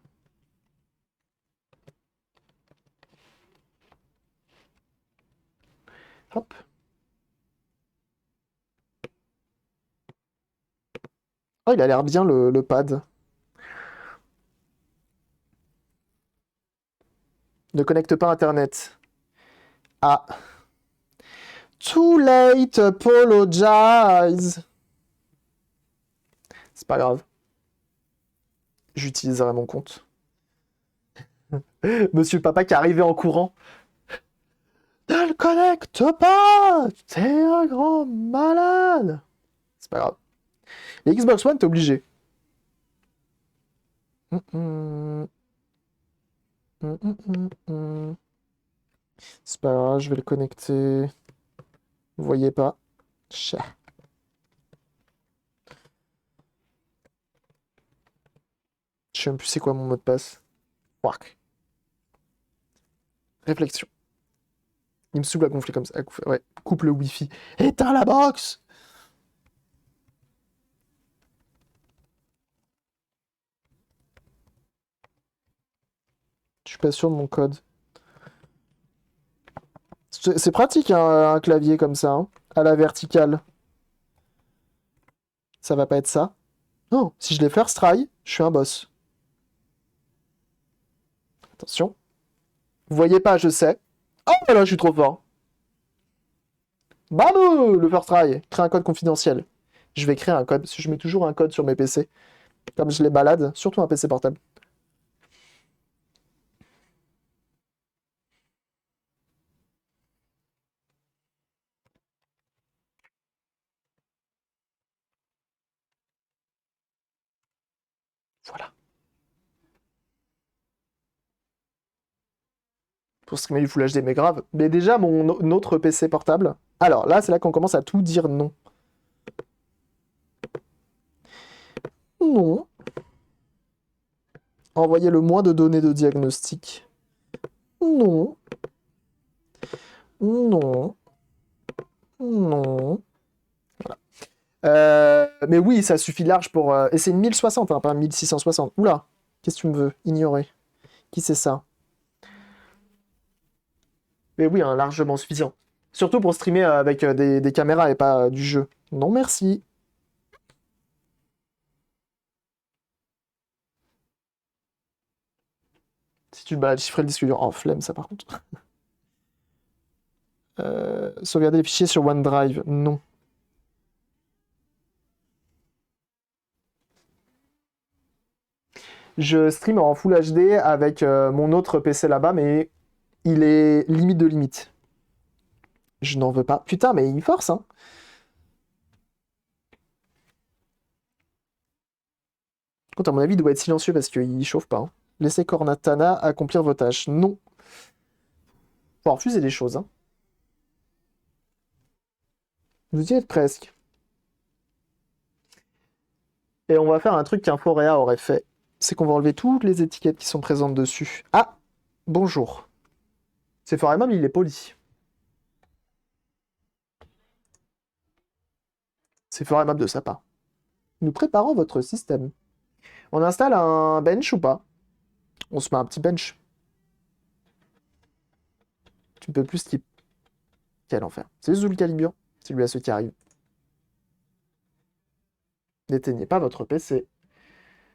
Hop. Oh, il a l'air bien, le pad. Ne connecte pas Internet. Ah. Too late, apologize. C'est pas grave. J'utiliserai mon compte. Monsieur Papa qui est arrivé en courant. Ne le connecte pas! T'es un grand malade! C'est pas grave. Les Xbox One, t'es obligé. C'est pas grave, je vais le connecter. Vous voyez pas? Chat. Je sais même plus c'est quoi mon mot de passe. Fuck. Réflexion. Il me saoule à gonfler comme ça. Ouais, coupe le wifi. Éteins la box! Je suis pas sûr de mon code. C'est pratique hein, un clavier comme ça, hein, à la verticale. Ça va pas être ça. Non, si je l'ai first try, je suis un boss. Attention. Vous voyez pas, je sais. Oh là, je suis trop fort. Bravo, le first try. Crée un code confidentiel. Je vais créer un code, parce que je mets toujours un code sur mes PC. Comme je les balade, surtout un PC portable. Voilà. Pour streamer du Full HD, mais grave. Mais déjà, mon autre PC portable. Alors là, c'est là qu'on commence à tout dire non. Non. Envoyer le moins de données de diagnostic. Non. Non. Non. Mais oui, ça suffit large pour... Et c'est une 1060, hein, pas une 1660. Oula, qu'est-ce que tu me veux? Ignorer. Qui c'est ça? Mais oui, hein, largement suffisant. Surtout pour streamer avec des caméras et pas du jeu. Non, merci. Si tu te balades chiffrer le disque dur. Oh, flemme, ça par contre. Sauvegarder les fichiers sur OneDrive. Non. Je stream en Full HD avec mon autre PC là-bas, mais il est limite de limite. Je n'en veux pas. Putain, mais il force, hein. Contre, à mon avis, il doit être silencieux parce qu'il chauffe pas, hein. Laissez Cornatana accomplir vos tâches. Non. Faut refuser des choses, hein. Vous y êtes presque. Et on va faire un truc qu'un Foréa aurait fait. C'est qu'on va enlever toutes les étiquettes qui sont présentes dessus. Ah, bonjour. C'est Foréa, mais il est poli. C'est fort aimable de sa part. Nous préparons votre système. On installe un bench ou pas? On se met un petit bench. Tu ne peux plus skip. Quel enfer. C'est Zul Calibian. C'est lui à ceux qui arrivent. N'éteignez pas votre PC.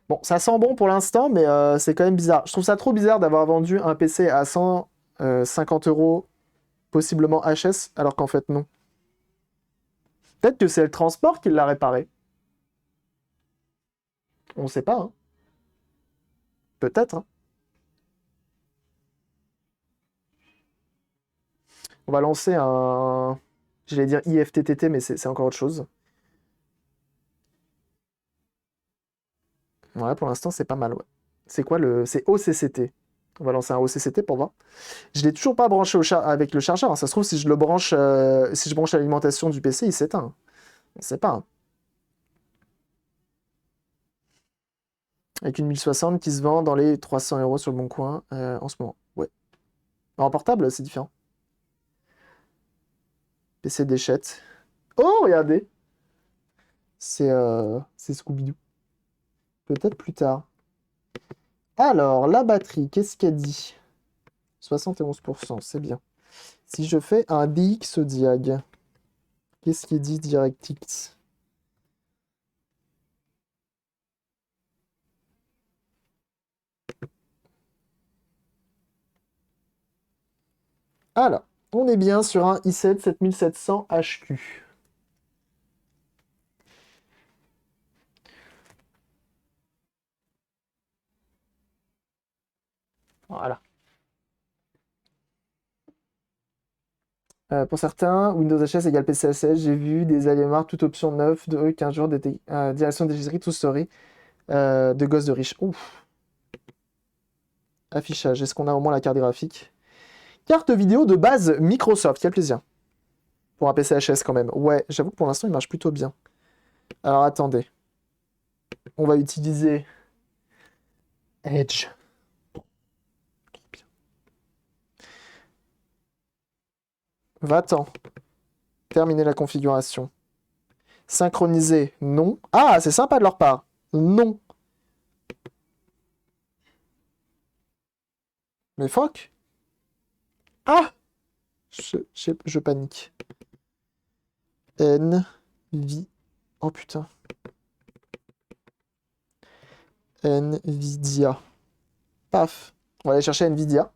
Bon, ça sent bon pour l'instant, mais c'est quand même bizarre. Je trouve ça trop bizarre d'avoir vendu un PC à 150 €, possiblement HS, alors qu'en fait non. Peut-être que c'est le transport qui l'a réparé. On sait pas, hein. Peut-être, hein. On va lancer un... J'allais dire IFTTT, mais c'est encore autre chose. Ouais, pour l'instant, c'est pas mal, ouais. C'est quoi le... C'est OCCT. On va lancer un OCCT pour voir. Je l'ai toujours pas branché avec le chargeur, hein. Ça se trouve, si je le branche, si je branche l'alimentation du PC, il s'éteint. On sait pas, hein. Avec une 1060 qui se vend dans les 300 € sur le bon coin en ce moment. Ouais. En portable, c'est différent. PC déchette. Oh, regardez! C'est Scooby-Doo. Peut-être plus tard. Alors, la batterie, qu'est-ce qu'elle dit? 71%, c'est bien. Si je fais un DX diag, qu'est-ce qui dit DirectX? Alors, on est bien sur un i7 7700 HQ. Voilà. Pour certains, Windows HS égale PCSS. J'ai vu des allémars, toute option 9 de 15 jours, direction des giseries, tout story, de gosses de riches. Ouf. Affichage. Est-ce qu'on a au moins la carte graphique Carte vidéo de base Microsoft, quel plaisir. Pour un PC HS quand même. Ouais, j'avoue que pour l'instant, il marche plutôt bien. Alors attendez. On va utiliser Edge. Va-t'en. Terminer la configuration. Synchroniser, non. Ah, c'est sympa de leur part. Non. Mais fuck. Ah, je panique. NV. Oh putain. Nvidia. Paf. On va aller chercher Nvidia.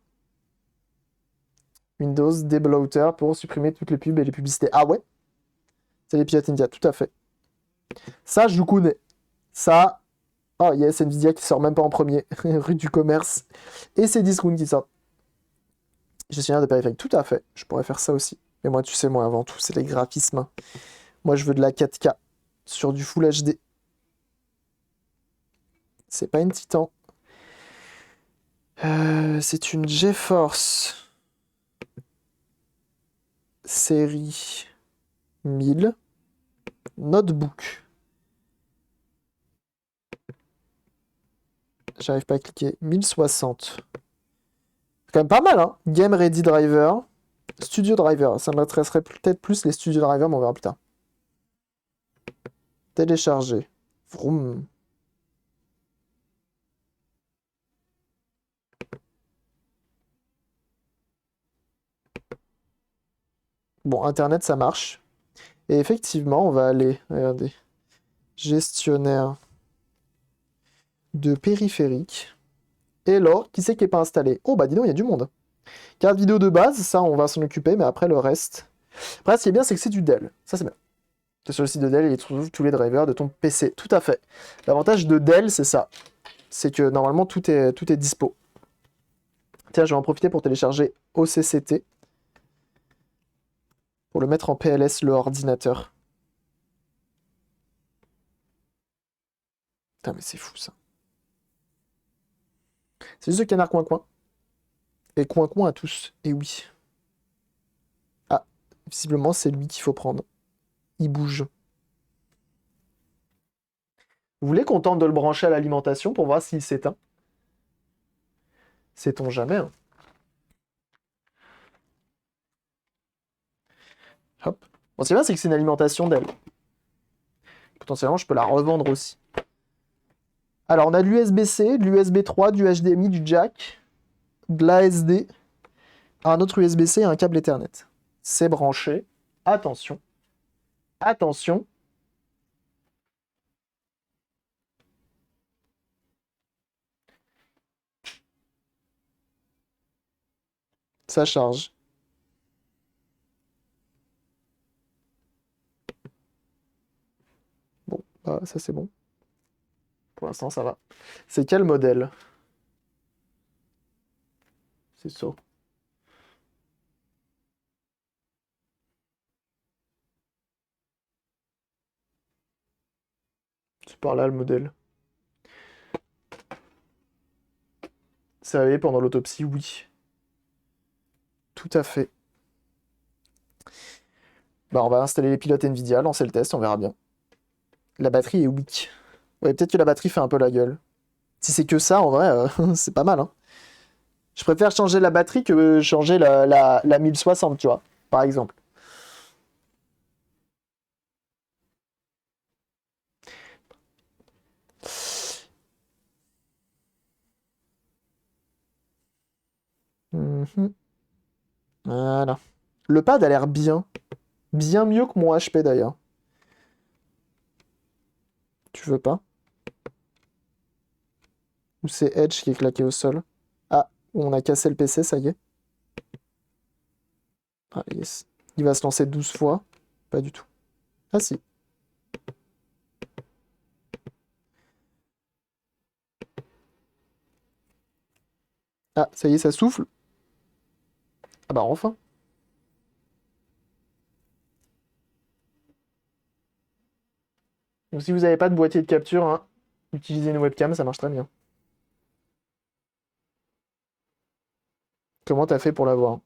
Windows Debloater pour supprimer toutes les pubs et les publicités. Ah ouais? C'est les pilotes Nvidia, tout à fait. Ça, je le connais. Ça. Oh yes, Nvidia qui sort même pas en premier. Rue du commerce. Et c'est Discount qui sort. Gestionnaire de périphérique, tout à fait. Je pourrais faire ça aussi. Mais moi, tu sais, moi, avant tout, c'est les graphismes. Moi, je veux de la 4K sur du Full HD. C'est pas une Titan. C'est une GeForce série 1000 notebook. J'arrive pas à cliquer. 1060. C'est quand même pas mal, hein. Game Ready Driver. Studio Driver. Ça m'intéresserait peut-être plus les Studio Driver, mais on verra plus tard. Télécharger. Vroom. Bon, Internet, ça marche. Et effectivement, on va aller, regardez, gestionnaire de périphérique. Et là, qui c'est qui n'est pas installé? Oh, bah dis donc, il y a du monde. Carte vidéo de base, ça, on va s'en occuper, mais après, le reste... Après, ce qui est bien, c'est que c'est du Dell. Ça, c'est bien. C'est sur le site de Dell, il trouve tous les drivers de ton PC. Tout à fait. L'avantage de Dell, c'est ça. C'est que, normalement, tout est dispo. Tiens, je vais en profiter pour télécharger OCCT. Pour le mettre en PLS, le ordinateur. Putain, mais c'est fou, ça. C'est juste le canard coin-coin. Et coin-coin à tous. Et oui. Ah, visiblement, c'est lui qu'il faut prendre. Il bouge. Vous voulez qu'on tente de le brancher à l'alimentation pour voir s'il s'éteint? Sait-on jamais, hein. Hop. Bon, ce qui est bien, c'est que c'est une alimentation d'elle. Potentiellement, je peux la revendre aussi. Alors, on a de l'USB-C, de l'USB 3, du HDMI, du jack, de l'ASD, un autre USB-C et un câble Ethernet. C'est branché. Attention. Attention. Ça charge. Bon, bah, ça c'est bon. Pour l'instant, ça va. C'est quel modèle? C'est ça. C'est par là le modèle. C'est réveillé pendant l'autopsie, oui. Tout à fait. Bah, on va installer les pilotes Nvidia, lancer le test, on verra bien. La batterie est weak. Ouais, peut-être que la batterie fait un peu la gueule. Si c'est que ça, en vrai, c'est pas mal, hein. Je préfère changer la batterie que changer la 1060, tu vois, par exemple. Mhm. Voilà. Le pad a l'air bien. Bien mieux que mon HP, d'ailleurs. Tu veux pas? Ou c'est Edge qui est claqué au sol? Ah, on a cassé le PC, ça y est. Ah, yes. Il va se lancer 12 fois. Pas du tout. Ah si. Ah, ça y est, ça souffle. Ah bah enfin. Donc si vous n'avez pas de boîtier de capture, hein, utilisez une webcam, ça marche très bien. Comment t'as fait pour l'avoir?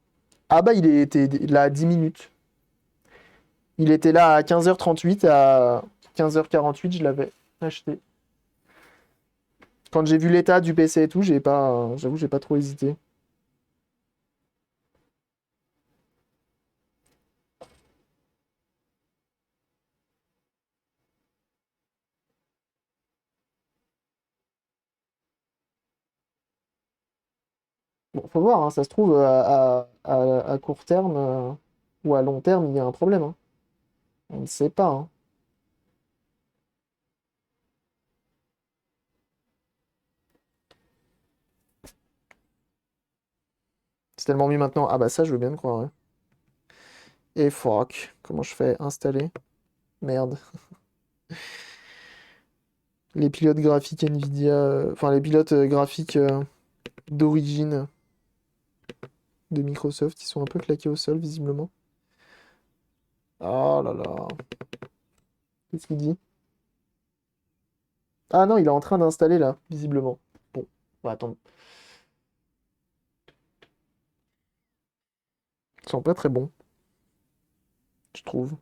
Ah bah il était là à 10 minutes. Il était là à 15h38, à 15h48, je l'avais acheté. Quand j'ai vu l'état du PC et tout, j'avoue, j'ai pas trop hésité. Bon, faut voir, hein, ça se trouve, à court terme ou à long terme, il y a un problème, hein. On ne sait pas, hein. C'est tellement mieux maintenant. Ah bah ça, je veux bien le croire, ouais. Et fuck, comment je fais? Installer? Merde. Les pilotes graphiques Nvidia, enfin les pilotes graphiques d'origine de Microsoft, ils sont un peu claqués au sol, visiblement. Oh là là. Qu'est-ce qu'il dit? Ah non, il est en train d'installer là, visiblement. Bon, on va attendre. Ils sont pas très bons, je trouve.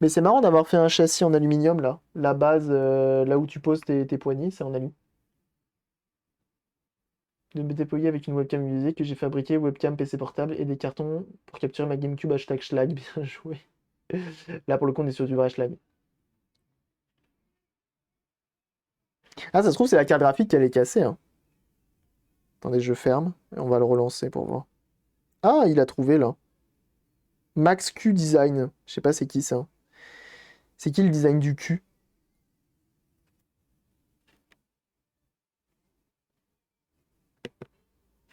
Mais c'est marrant d'avoir fait un châssis en aluminium là. La base, là où tu poses tes poignées, c'est en alu. De me déployer avec une webcam USB que j'ai fabriquée, webcam PC portable et des cartons pour capturer ma GameCube hashtag schlag. Bien joué. Là pour le coup on est sur du vrai schlag. Ah ça se trouve c'est la carte graphique qui est cassée, hein. Attendez, je ferme et on va le relancer pour voir. Ah il a trouvé là. Max Q Design. Je sais pas c'est qui ça. C'est qui le design du cul?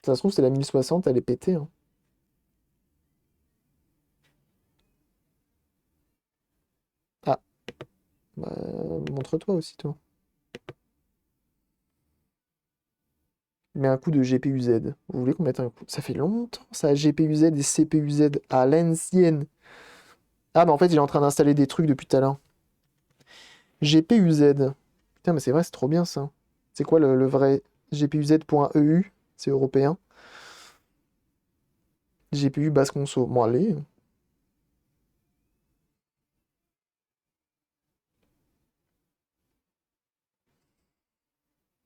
Ça se trouve c'est la 1060, elle est pétée, hein. Ah, bah, montre-toi aussi toi. Mais un coup de GPU-Z. Vous voulez qu'on mette un coup? Ça fait longtemps ça, GPU-Z et CPU-Z à l'ancienne. Ah, mais en fait, il est en train d'installer des trucs depuis tout à l'heure. GPU-Z. Putain, mais c'est vrai, c'est trop bien ça. C'est quoi le vrai GPU-Z.eu? C'est européen. GPU basse conso. Bon, allez.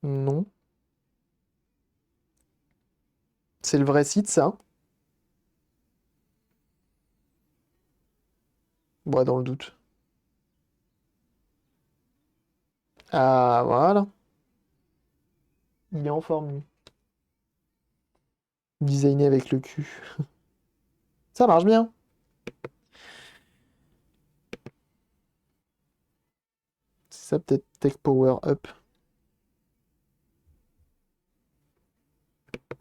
Non. C'est le vrai site, ça? Bon, dans le doute. Ah, voilà. Il est en forme, lui. Designé avec le cul. Ça marche bien. C'est ça, peut-être Tech Power Up.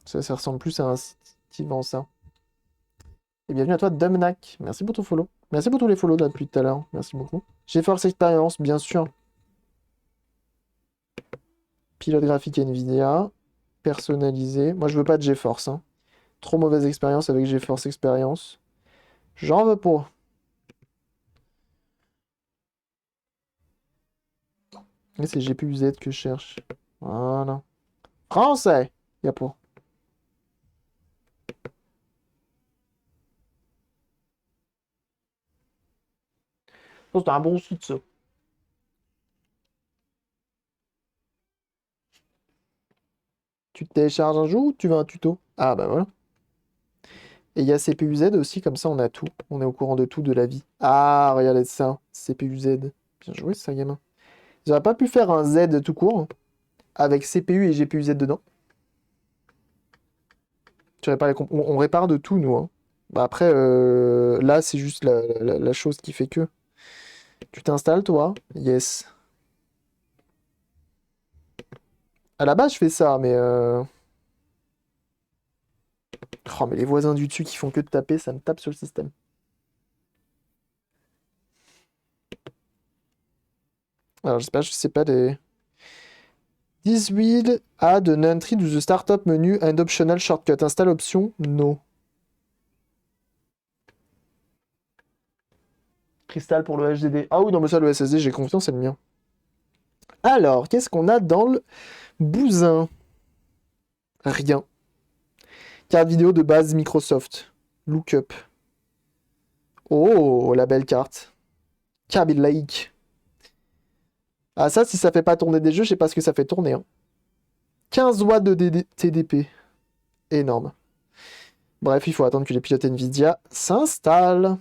Ça ressemble plus à un site qui vend ça. Et bienvenue à toi, Dumnac. Merci pour ton follow. Merci pour tous les follow là depuis tout à l'heure. Merci beaucoup. GeForce Experience, bien sûr. Pilote graphique Nvidia. Personnalisé. Moi, je veux pas de GeForce, hein. Trop mauvaise expérience avec GeForce Experience. J'en veux pas. Et c'est GPU-Z que je cherche. Voilà. Français. Y'a pas. Oh, c'est un bon site, ça. Tu te télécharges un jour ou tu veux un tuto? Ah, bah voilà. Et il y a CPU-Z aussi, comme ça on a tout. On est au courant de tout de la vie. Ah, regardez ça. CPU-Z. Bien joué, ça, gamin. J'aurais pas pu faire un Z tout court avec CPU et GPU-Z dedans. J'aurais pas on répare de tout, nous, hein. Bah après, là, c'est juste la chose qui fait que. Tu t'installes, toi? Yes. À la base, je fais ça, mais... Oh, mais les voisins du dessus qui font que de taper, ça me tape sur le système. Alors, je sais pas des... This will add an entry to the startup menu and optional shortcut. Installe option? No. Cristal pour le HDD. Ah oui, non, mais ça, le SSD, j'ai confiance, c'est le mien. Alors, qu'est-ce qu'on a dans le bousin? Rien. Carte vidéo de base Microsoft. Lookup. Oh, la belle carte. Kaby Lake. Ah ça, si ça fait pas tourner des jeux, je sais pas ce que ça fait tourner. Hein. 15 watts de TDP. Énorme. Bref, il faut attendre que les pilotes Nvidia s'installent.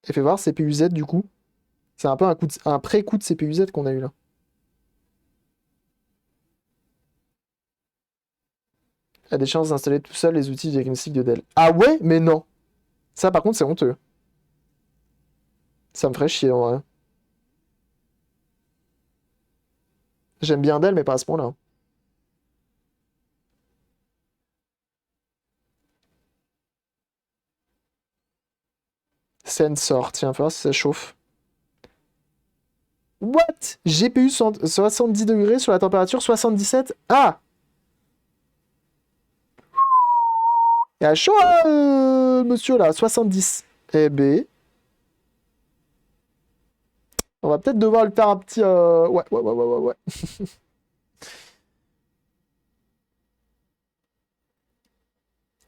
Et fais voir CPU-Z du coup. C'est un peu un pré-coup de CPU-Z qu'on a eu là. A des chances d'installer tout seul les outils diagnostiques de Dell. Ah ouais? Mais non. Ça par contre c'est honteux. Ça me ferait chier en vrai. J'aime bien Dell mais pas à ce point-là. Sensor, tiens, faut voir si ça chauffe. What? GPU 70 degrés sur la température 77. Ah! Il y a chaud, monsieur là, 70. Eh B. On va peut-être devoir le faire un petit. Ouais.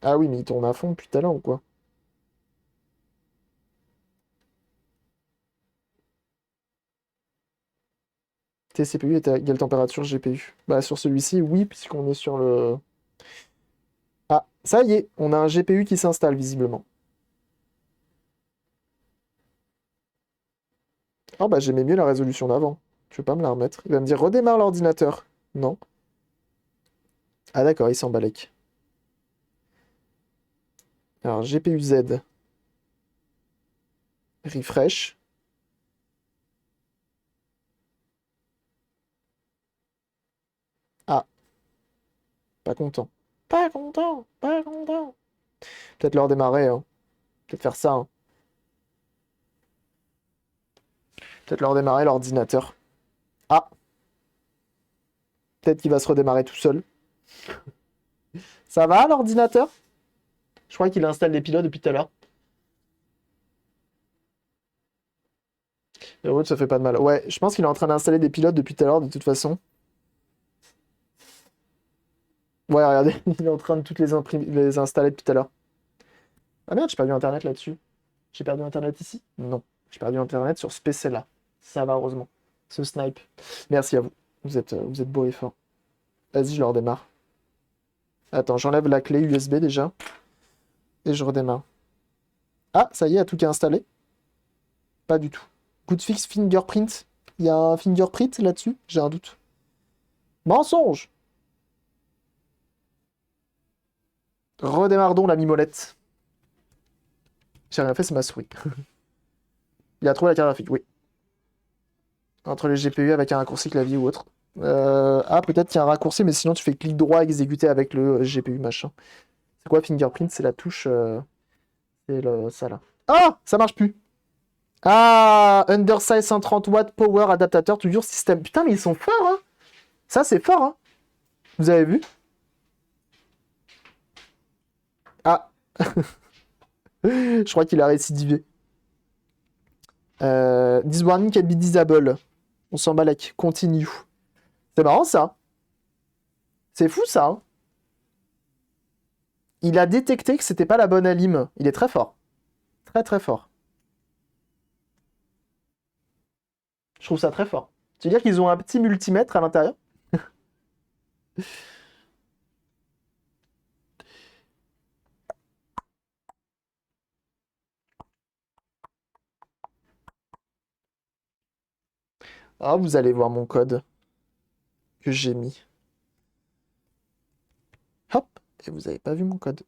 Ah oui, mais il tourne à fond depuis tout à l'heure ou quoi? TCPU est à quelle température GPU? Bah sur celui-ci, oui, puisqu'on est sur le... Ah, ça y est, on a un GPU qui s'installe visiblement. Oh bah j'aimais mieux la résolution d'avant. Je vais pas me la remettre. Il va me dire redémarre l'ordinateur. Non. Ah d'accord, il s'embalèque. Alors GPU Z. Refresh. Ah, pas content. Pas content, pas content. Peut-être le redémarrer, hein. Peut-être faire ça, hein. Peut-être le redémarrer l'ordinateur. Ah, peut-être qu'il va se redémarrer tout seul. Ça va l'ordinateur? Je crois qu'il installe les pilotes depuis tout à l'heure. Le route, ça fait pas de mal. Ouais, je pense qu'il est en train d'installer des pilotes depuis tout à l'heure, de toute façon. Ouais, regardez, il est en train de toutes les installer depuis tout à l'heure. Ah merde, j'ai perdu Internet là-dessus. J'ai perdu Internet ici? Non. J'ai perdu Internet sur ce PC-là. Ça va, heureusement. Ce snipe. Merci à vous. Vous êtes beau et fort. Vas-y, je le redémarre. Attends, j'enlève la clé USB déjà. Et je redémarre. Ah, ça y est, à tout qui est installé. Pas du tout. Good fix fingerprint. Il y a un fingerprint là-dessus? J'ai un doute. Mensonge! Redémarre donc la mimolette. J'ai rien fait, c'est ma souris. Il a trouvé la carte graphique, oui. Entre les GPU avec un raccourci clavier ou autre. Ah, peut-être qu'il y a un raccourci, mais sinon tu fais clic droit exécuter avec le GPU machin. C'est quoi fingerprint? C'est la touche. Ça là. Ah! Ça marche plus! Ah! Undersize 130 watts power adaptateur toujours système. Putain, mais ils sont forts, hein! Ça, c'est fort, hein! Vous avez vu? Ah! Je crois qu'il a récidivé. This warning can be disable. On s'en balèque. Continue. C'est marrant ça. C'est fou ça. Hein. Il a détecté que c'était pas la bonne alim. Il est très fort. Très très fort. Je trouve ça très fort. Tu veux dire qu'ils ont un petit multimètre à l'intérieur? Ah, vous allez voir mon code que j'ai mis. Hop. Et vous avez pas vu mon code.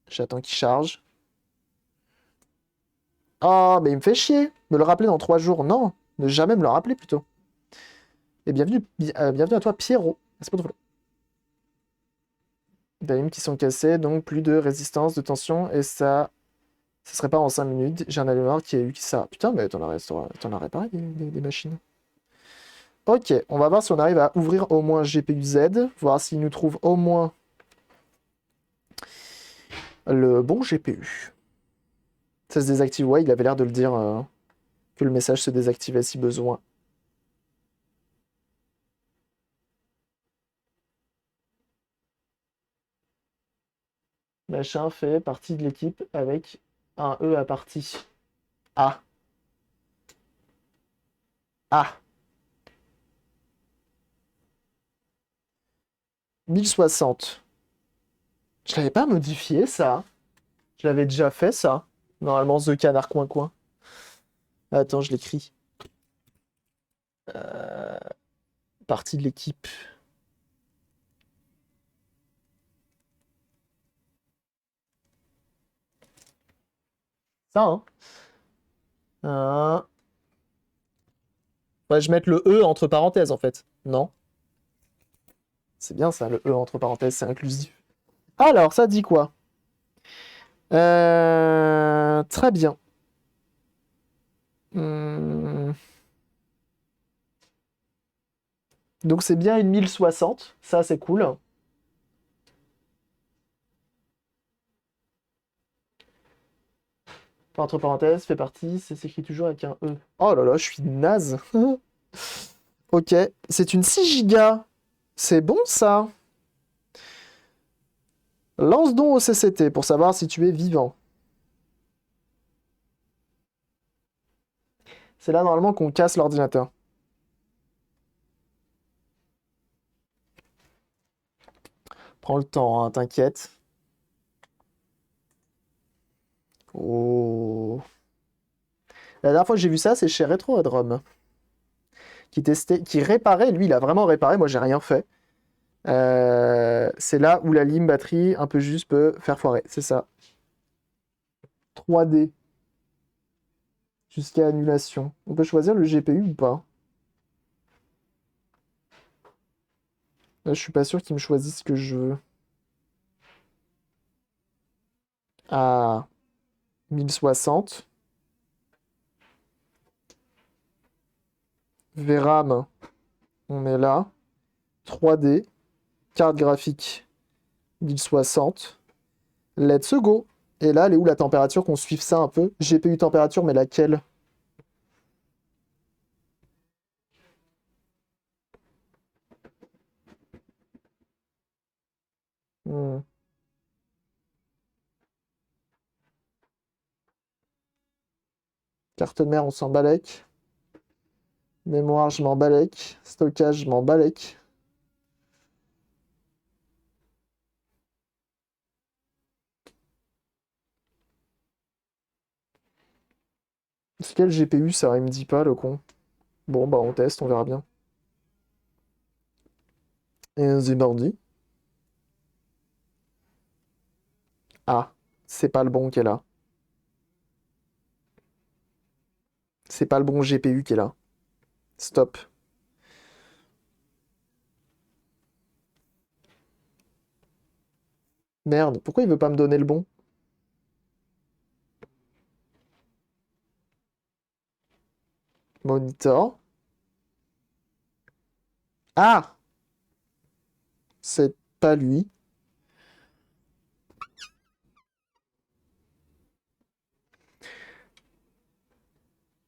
J'attends qu'il charge. Ah, mais il me fait chier. Me le rappeler dans 3 jours. Non, ne jamais me le rappeler plutôt. Et bienvenue à toi, Pierrot. C'est pas trop. Des limes qui sont cassées, donc plus de résistance, de tension, et ça serait pas en 5 minutes. J'ai un allumeur qui a eu ça. Putain, mais t'en as réparé des machines. Ok, on va voir si on arrive à ouvrir au moins GPU Z, voir s'il nous trouve au moins le bon GPU. Ça se désactive, ouais, il avait l'air de le dire que le message se désactivait si besoin. Machin fait partie de l'équipe avec un E à partie. Ah. Ah. 1060. Je l'avais pas modifié, ça. Je l'avais déjà fait, ça. Normalement, The Canard Coin Coin. Attends, je l'écris. Euh, Partie de l'équipe. Ça, hein. Ouais, je vais mettre le E entre parenthèses, en fait. Non. C'est bien, ça, le E entre parenthèses, c'est inclusif. Alors, ça dit quoi? Très bien. Hmm. Donc c'est bien une 1060, ça c'est cool. Entre parenthèses, fait partie, ça s'écrit toujours avec un E. Oh là là, je suis naze. Ok, c'est une 6 Go. C'est bon ça. Lance don au CCT pour savoir si tu es vivant. C'est là normalement qu'on casse l'ordinateur. Prends le temps, hein, t'inquiète. Oh. La dernière fois que j'ai vu ça, c'est chez Retro qui testait, qui réparait. Lui, il a vraiment réparé. Moi, j'ai rien fait. C'est là où la lime batterie un peu juste peut faire foirer. C'est ça. 3D. Jusqu'à annulation. On peut choisir le GPU ou pas? Là, je suis pas sûr qu'il me choisisse ce que je veux. Ah, 1060. VRAM, on est là. 3D. Carte graphique, 1060. Let's go. Et là, elle est où la température? Qu'on suive ça un peu. GPU température, mais laquelle? Hmm. Carte mère, on s'en balèque. Mémoire, je m'en balèque. Stockage, je m'en balèque. C'est quel GPU ça? Il me dit pas, le con. Bon, bah on teste, on verra bien. Et c'est mardi. Ah, c'est pas le bon qui est là. C'est pas le bon GPU qui est là. Stop. Merde, pourquoi il veut pas me donner le bon? Monitor. Ah! C'est pas lui.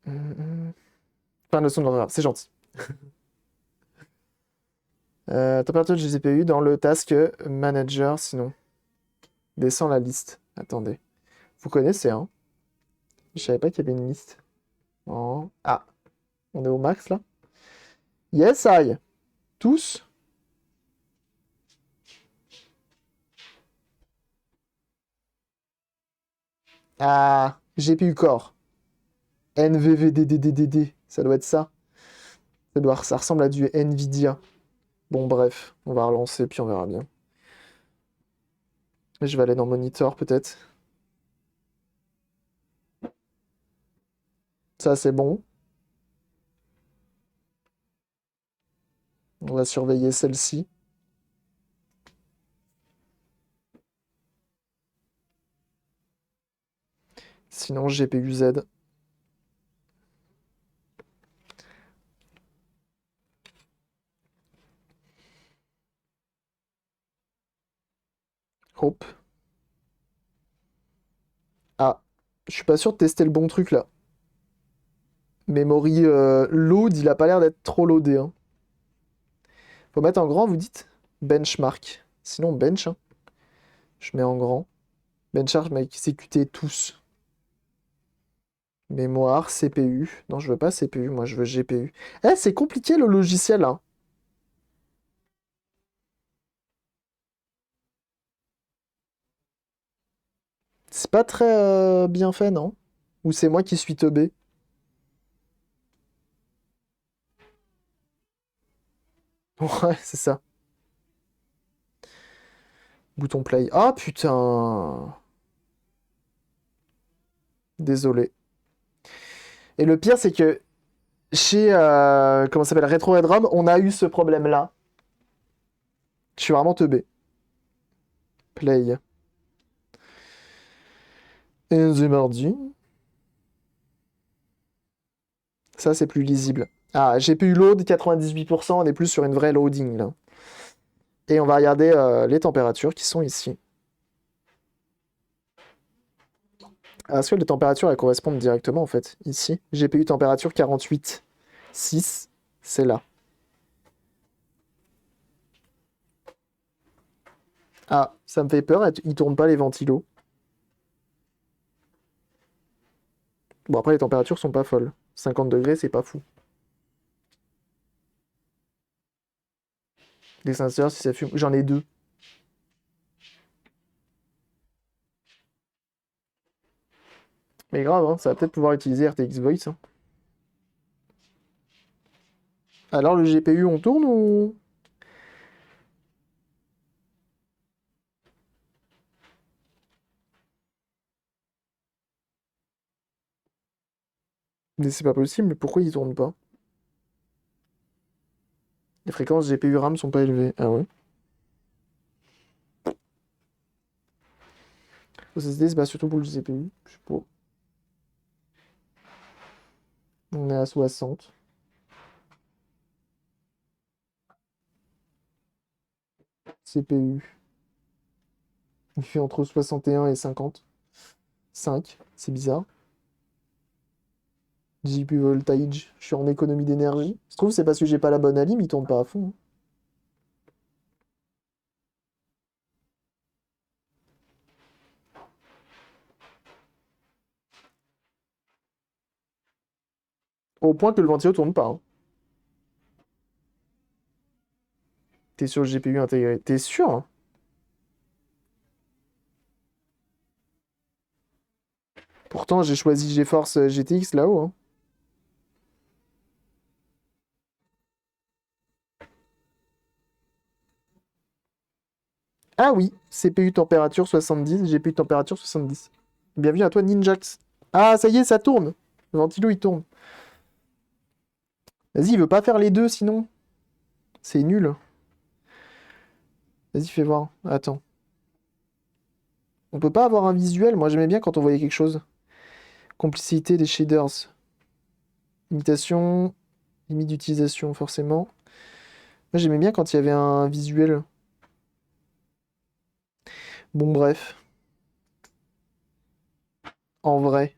Enfin, le son de l'ordinateur, c'est gentil. Température du GPU dans le task manager, sinon. Descends la liste. Attendez. Vous connaissez, hein? Je savais pas qu'il y avait une liste. Oh. Ah, on est au max là? Yes, I. Tous? Ah, GPU Core. NVVDDDDD. Ça doit être ça. Ça ressemble à du Nvidia. Bon, bref, on va relancer puis on verra bien. Je vais aller dans Monitor peut-être. Ça, c'est bon. On va surveiller celle-ci. Sinon, GPU Z. Hop. Ah, je suis pas sûr de tester le bon truc là. Memory load, il a pas l'air d'être trop loadé, hein. Faut mettre en grand, vous dites? Benchmark. Sinon, bench, hein. Je mets en grand. Benchmark m'a exécuté tous. Mémoire, CPU. Non, je veux pas CPU, moi je veux GPU. Eh, c'est compliqué le logiciel, hein. C'est pas très bien fait, non? Ou c'est moi qui suis teubé? Ouais, c'est ça. Bouton play. Ah putain! Désolé. Et le pire, c'est que chez comment ça s'appelle, Retro Red Rom, on a eu ce problème-là. Je suis vraiment teubé. Play. Et c'est mardi. Ça, c'est plus lisible. Ah, GPU load, 98%, on est plus sur une vraie loading, là. Et on va regarder les températures qui sont ici. Est-ce que les températures, elles correspondent directement, en fait? Ici, GPU température 48,6, c'est là. Ah, ça me fait peur, ils tournent pas les ventilos. Bon, après, les températures sont pas folles. 50 degrés, c'est pas fou. Les senseurs, si ça fume. J'en ai deux. Mais grave, hein, ça va peut-être pouvoir utiliser RTX Voice, hein. Alors, le GPU, on tourne ou... Mais c'est pas possible, pourquoi il tourne pas? Les fréquences GPU RAM sont pas élevées. Ah ouais? Le SSD, c'est pas surtout pour le CPU. Je sais pas. On est à 60. CPU. Il fait entre 61 et 50. 5. C'est bizarre. GPU voltage. Je suis en économie d'énergie. Je trouve que c'est parce que j'ai pas la bonne alim, il tourne pas à fond, hein. Au point que le ventilo tourne pas, hein. T'es sur le GPU intégré. T'es sûr, hein? Pourtant, j'ai choisi GeForce GTX là-haut, hein. Ah oui, CPU température 70, GPU température 70. Bienvenue à toi, Ninjax. Ah, ça y est, ça tourne. Le ventilo, il tourne. Vas-y, il veut pas faire les deux, sinon. C'est nul. Vas-y, fais voir. Attends. On peut pas avoir un visuel. Moi, j'aimais bien quand on voyait quelque chose. Complicité des shaders. Imitation. Limite d'utilisation, forcément. Moi, j'aimais bien quand il y avait un visuel. Bon, bref. En vrai.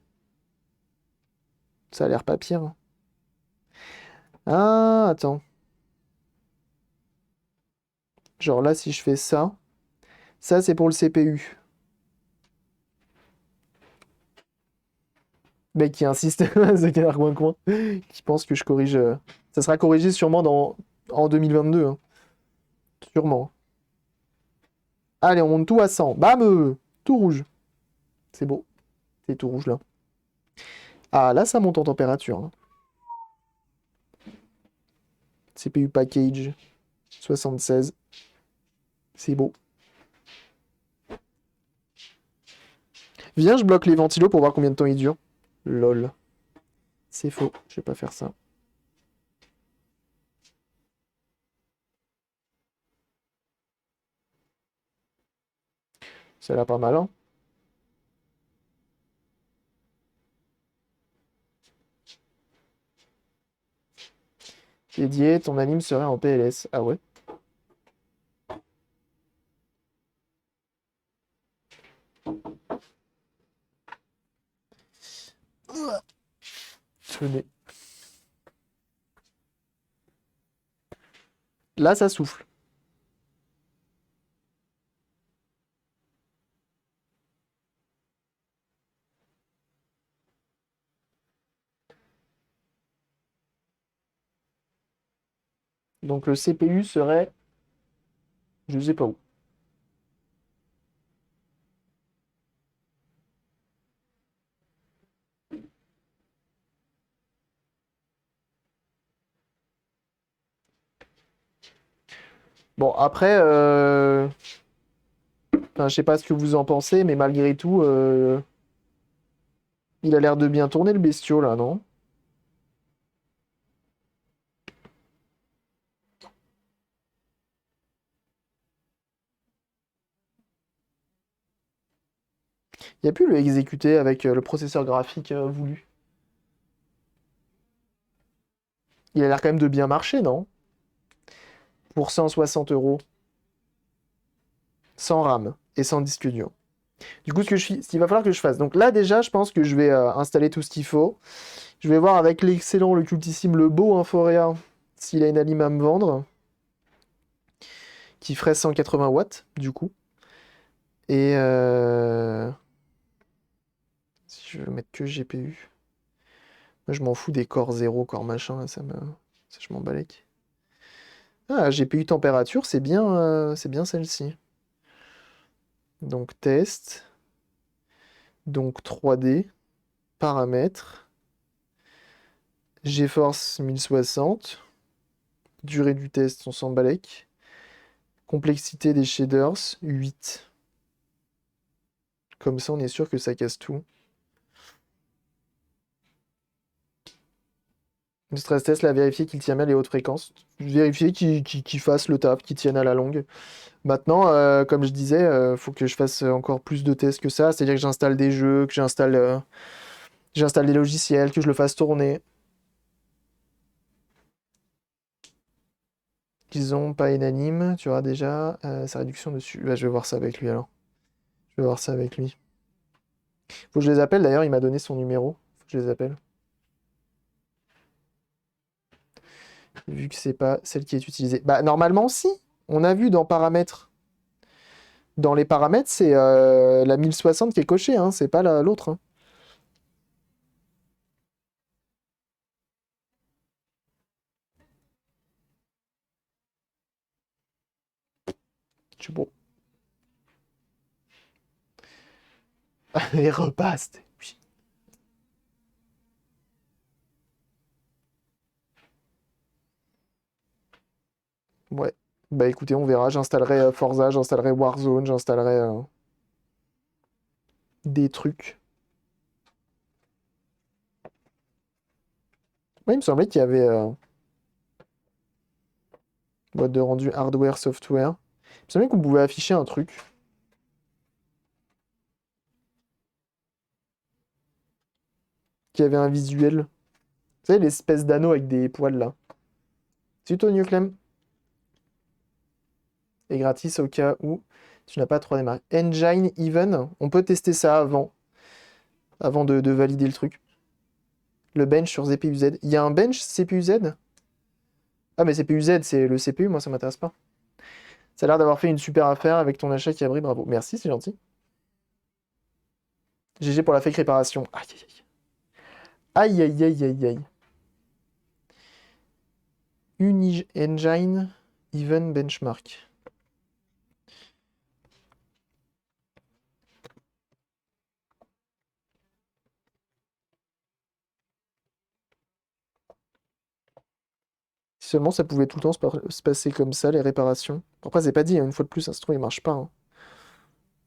Ça a l'air pas pire, hein. Ah, attends. Genre là, si je fais ça. Ça, c'est pour le CPU. Mec qui insiste, c'est quel coin qui pense que je corrige. Ça sera corrigé sûrement en 2022, hein. Sûrement. Allez, on monte tout à 100. Bam! Tout rouge. C'est beau. C'est tout rouge là. Ah, là, ça monte en température, hein. CPU package 76. C'est beau. Viens, je bloque les ventilos pour voir combien de temps ils durent. Lol. C'est faux. Je vais pas faire ça. Ça a l'air pas mal, hein. Dédié, ton anime serait en PLS. Ah ouais? Tenez. Là, ça souffle. Donc le CPU serait... Je sais pas où. Bon, après, enfin, je sais pas ce que vous en pensez, mais malgré tout, il a l'air de bien tourner le bestiau, là, non? Il n'y a plus le exécuter avec le processeur graphique voulu. Il a l'air quand même de bien marcher, non? Pour 160 euros, sans RAM et sans disque dur. Du coup, ce qu'il va falloir que je fasse. Donc là, déjà, je pense que je vais installer tout ce qu'il faut. Je vais voir avec l'excellent, le cultissime, le beau Inforea, s'il a une alim à me vendre, qui ferait 180 watts, du coup. Et si je veux mettre que GPU. Moi, je m'en fous des corps 0, corps machin, là, ça je m'en balèque. Ah, GPU température, c'est bien celle-ci. Donc test, donc 3D, paramètres, GeForce 1060, durée du test, on s'en balèque. Complexité des shaders, 8. Comme ça, on est sûr que ça casse tout. Le stress test, là, vérifier qu'il tient bien les hautes fréquences. Vérifier qu'il fasse le taf, qu'il tienne à la longue. Maintenant, comme je disais, faut que je fasse encore plus de tests que ça. C'est-à-dire que j'installe des jeux, que j'installe des logiciels, que je le fasse tourner. Qu'ils ont pas unanime, tu vois déjà sa réduction dessus. Bah, je vais voir ça avec lui alors. Je vais voir ça avec lui. Faut que je les appelle d'ailleurs, il m'a donné son numéro. Faut que je les appelle. Vu que c'est pas celle qui est utilisée. Bah normalement si. On a vu dans paramètres. Dans les paramètres, c'est la 1060 qui est cochée, hein, c'est pas l'autre. Hein. Je suis bon. Et repasse. Oui. Ouais. Bah écoutez, on verra. J'installerai Forza, j'installerai Warzone, j'installerai des trucs. Oui, il me semblait qu'il y avait boîte de rendu hardware, software. Il me semblait qu'on pouvait afficher un truc. Qui avait un visuel. Vous savez, l'espèce d'anneau avec des poils là. C'est plutôt New Clem. Et gratis au cas où tu n'as pas 3D Mark. Engine Even. On peut tester ça avant de valider le truc. Le bench sur CPU-Z. Il y a un bench CPU-Z? Ah, mais CPU-Z, c'est le CPU, moi ça m'intéresse pas. Ça a l'air d'avoir fait une super affaire avec ton achat qui a brillé, bravo. Merci, c'est gentil. GG pour la fake réparation. Aïe, aïe, aïe. Aïe, aïe, aïe, aïe, aïe. Engine Even Benchmark. Si seulement ça pouvait tout le temps se passer comme ça, les réparations. Après, c'est pas dit, hein, une fois de plus, ça se trouve, il marche pas. Hein.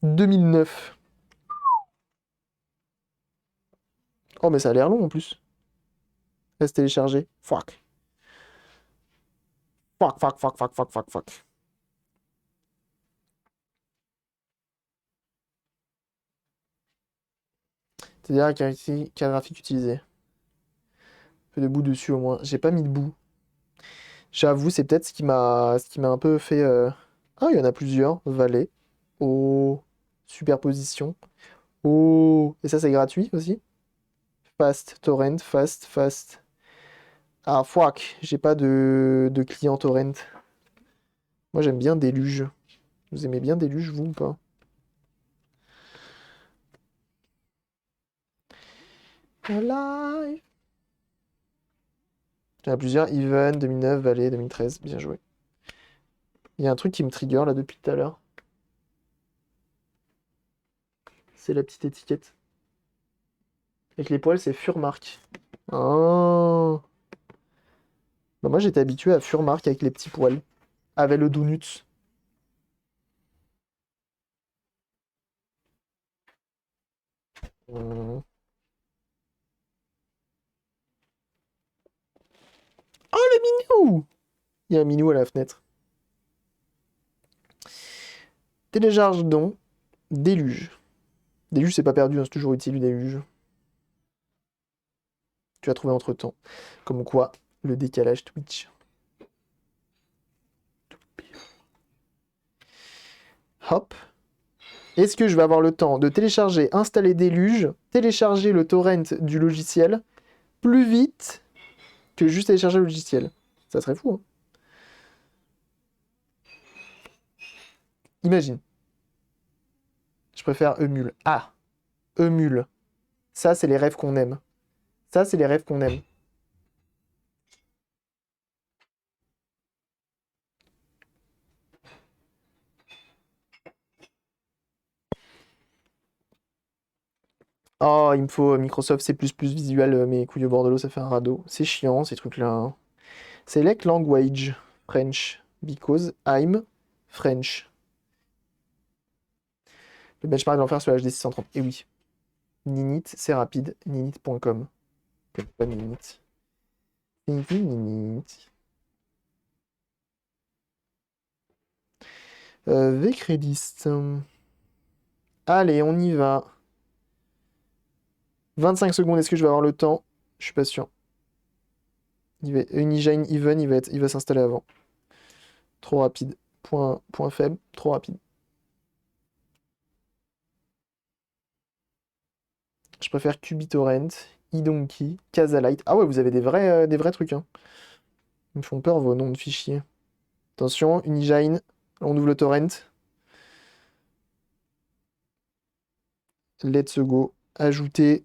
2009. Oh, mais ça a l'air long en plus. Reste téléchargé. Fuck. Fuck, fuck, fuck, fuck, fuck, fuck, fuck. C'est-à-dire carte graphique utilisée. Un peu de bout dessus au moins. J'ai pas mis de bout. J'avoue, c'est peut-être ce qui m'a un peu fait. Ah, il y en a plusieurs. Valet. Oh. Superposition. Oh. Et ça, c'est gratuit aussi. Fast. Torrent. Fast. Fast. Ah, fuck. J'ai pas de client torrent. Moi, j'aime bien Déluge. Vous aimez bien Déluge, vous ou pas? Alive. Il y en a plusieurs. Even, 2009, Valley, 2013. Bien joué. Il y a un truc qui me trigger là depuis tout à l'heure. C'est la petite étiquette. Avec les poils, c'est Furmark. Oh. Bah, moi, j'étais habitué à Furmark avec les petits poils. Avec le donuts. Hmm. Oh, le minou! Il y a un minou à la fenêtre. Télécharge donc. Déluge. Déluge, c'est pas perdu, hein, c'est toujours utile, le déluge. Tu as trouvé entre-temps. Comme quoi, le décalage Twitch. Hop. Est-ce que je vais avoir le temps de télécharger, installer Déluge, télécharger le torrent du logiciel plus vite que juste télécharger le logiciel? Ça serait fou, hein. Imagine. Je préfère Emule. Ah, Emule. Ça, c'est les rêves qu'on aime. Ça, c'est les rêves qu'on aime. Oh, il me faut Microsoft C++ Visual, mes couilles au bordelot, ça fait un radeau. C'est chiant, ces trucs-là, hein. Select language, French, because I'm French. Le benchmark de l'enfer sur la HD 630. Et oui. Ninit, c'est rapide. Ninit.com. Pas Ninit. Ninit. Vcredist. Allez, on y va. 25 secondes, est-ce que je vais avoir le temps? Je suis pas sûr. Unigine Even, il va s'installer avant. Trop rapide. Point faible, trop rapide. Je préfère QBTorrent, eDonkey, Casalite. Ah ouais, vous avez des vrais trucs, hein. Ils me font peur vos noms de fichiers. Attention, Unigine, on ouvre le torrent. Let's go. Ajouter.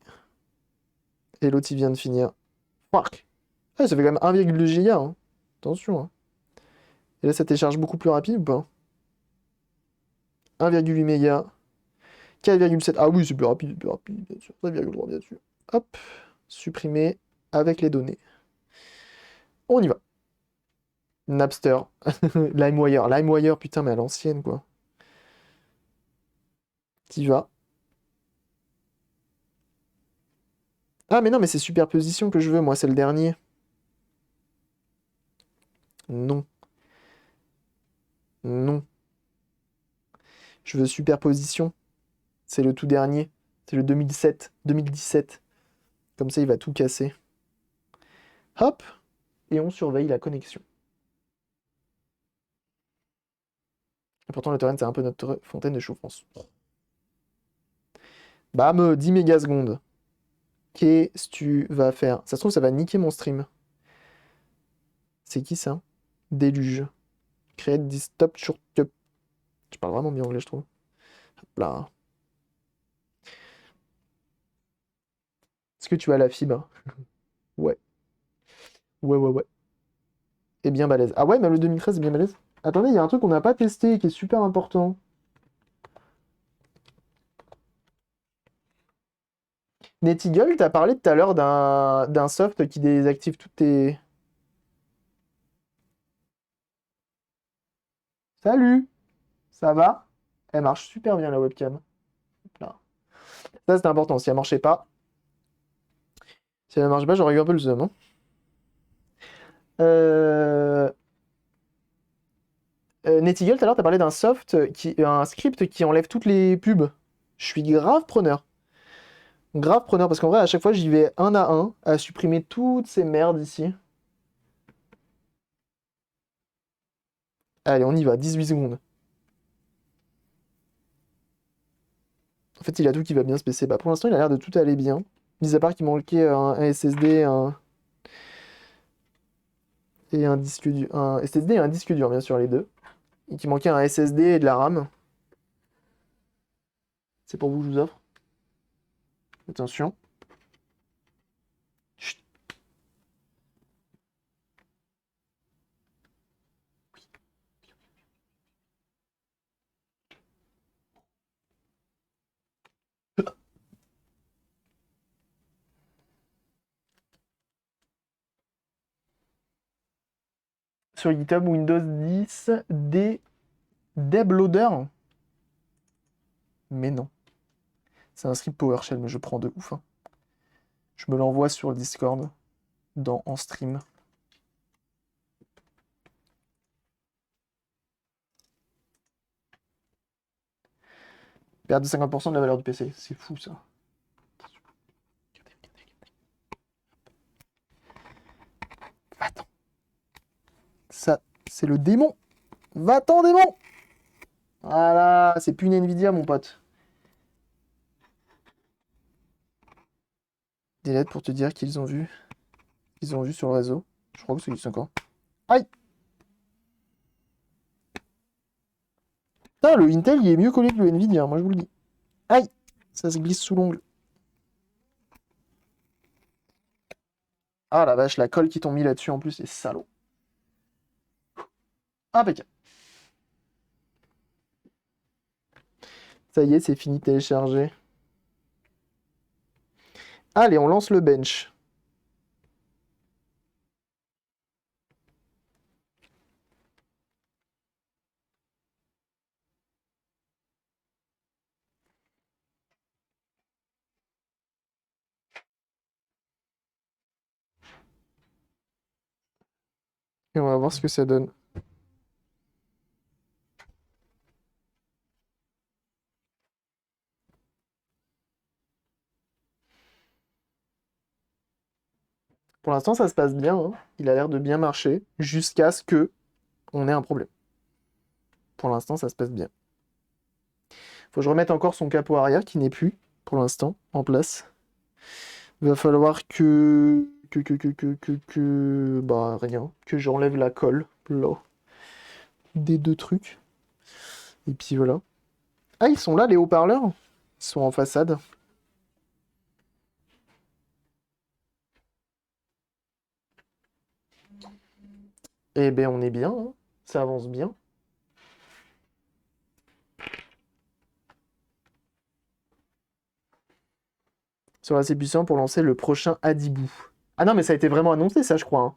Et l'autre, il vient de finir. Fuck. Ah, ça fait quand même 1,2 Go, hein. Attention, hein. Et là, ça télécharge beaucoup plus rapide ou pas? 1,8 mégas. 4,7. Ah oui, c'est plus rapide, bien sûr. 5,3, bien sûr. Hop. Supprimer avec les données. On y va. Napster. LimeWire. LimeWire, putain, mais à l'ancienne, quoi. T'y vas. Ah, mais non, mais c'est superposition que je veux, moi, c'est le dernier. Non. Non. Je veux superposition. C'est le tout dernier. C'est le 2007. 2017. Comme ça, il va tout casser. Hop. Et on surveille la connexion. Et pourtant, le torrent, c'est un peu notre fontaine de chauffance. Bam, 10 mégasecondes. Qu'est-ce que tu vas faire? Ça se trouve, ça va niquer mon stream. C'est qui ça? Déluge. Create this stop shortcut. Je parle vraiment bien anglais, je trouve. Hop là. Est-ce que tu as la fibre? Ouais. Ouais. Et bien balèze. Ah ouais, mais le 2013 est bien balèze. Attendez, il y a un truc qu'on n'a pas testé qui est super important. NetEagle, t'as parlé tout à l'heure d'un soft qui désactive toutes tes... Salut! Ça va? Elle marche super bien la webcam. Hop là. Ça c'est important, si elle marchait pas. Si elle ne marche pas, j'aurais eu un peu le zoom, hein. Euh... NetEagle, tout à l'heure, t'as parlé d'un un script qui enlève toutes les pubs. Je suis grave preneur. Grave preneur, parce qu'en vrai, à chaque fois, j'y vais un à un à supprimer toutes ces merdes ici. Allez, on y va, 18 secondes. En fait, il a tout qui va bien se passer. Bah, pour l'instant, il a l'air de tout aller bien. Mis à part qu'il manquait un SSD et un disque dur. Un SSD et un disque dur, bien sûr, les deux. Et qu'il manquait un SSD et de la RAM. C'est pour vous que je vous offre. Attention. Chut. sur GitHub Windows 10 Debloader. Mais non. C'est un script PowerShell, mais je prends de ouf. Hein. Je me l'envoie sur le Discord en stream. Perte de 50% de la valeur du PC. C'est fou ça. Va-t'en. Ça, c'est le démon. Va-t'en, démon. Voilà, c'est plus une Nvidia, mon pote. Des lettres pour te dire qu'ils ont vu. Ils ont vu sur le réseau. Je crois que c'est juste encore. Aïe! Putain, le Intel, il est mieux collé que le Nvidia, moi je vous le dis. Aïe! Ça se glisse sous l'ongle. Ah la vache, la colle qu'ils t'ont mis là-dessus en plus, c'est salaud. Impeccable. Ça y est, c'est fini de télécharger. Allez, on lance le bench. Et on va voir ce que ça donne. Pour l'instant, ça se passe bien. Hein. Il a l'air de bien marcher jusqu'à ce que on ait un problème. Pour l'instant, ça se passe bien. Faut que je remette encore son capot arrière qui n'est plus, pour l'instant, en place. Il va falloir bah, rien. Que j'enlève la colle, là. Des deux trucs. Et puis voilà. Ah, ils sont là, les haut-parleurs? Ils sont en façade. Eh ben, on est bien, hein. Ça avance bien. Sera assez puissant pour lancer le prochain Adibou. Ah non, mais ça a été vraiment annoncé, ça, je crois. Hein.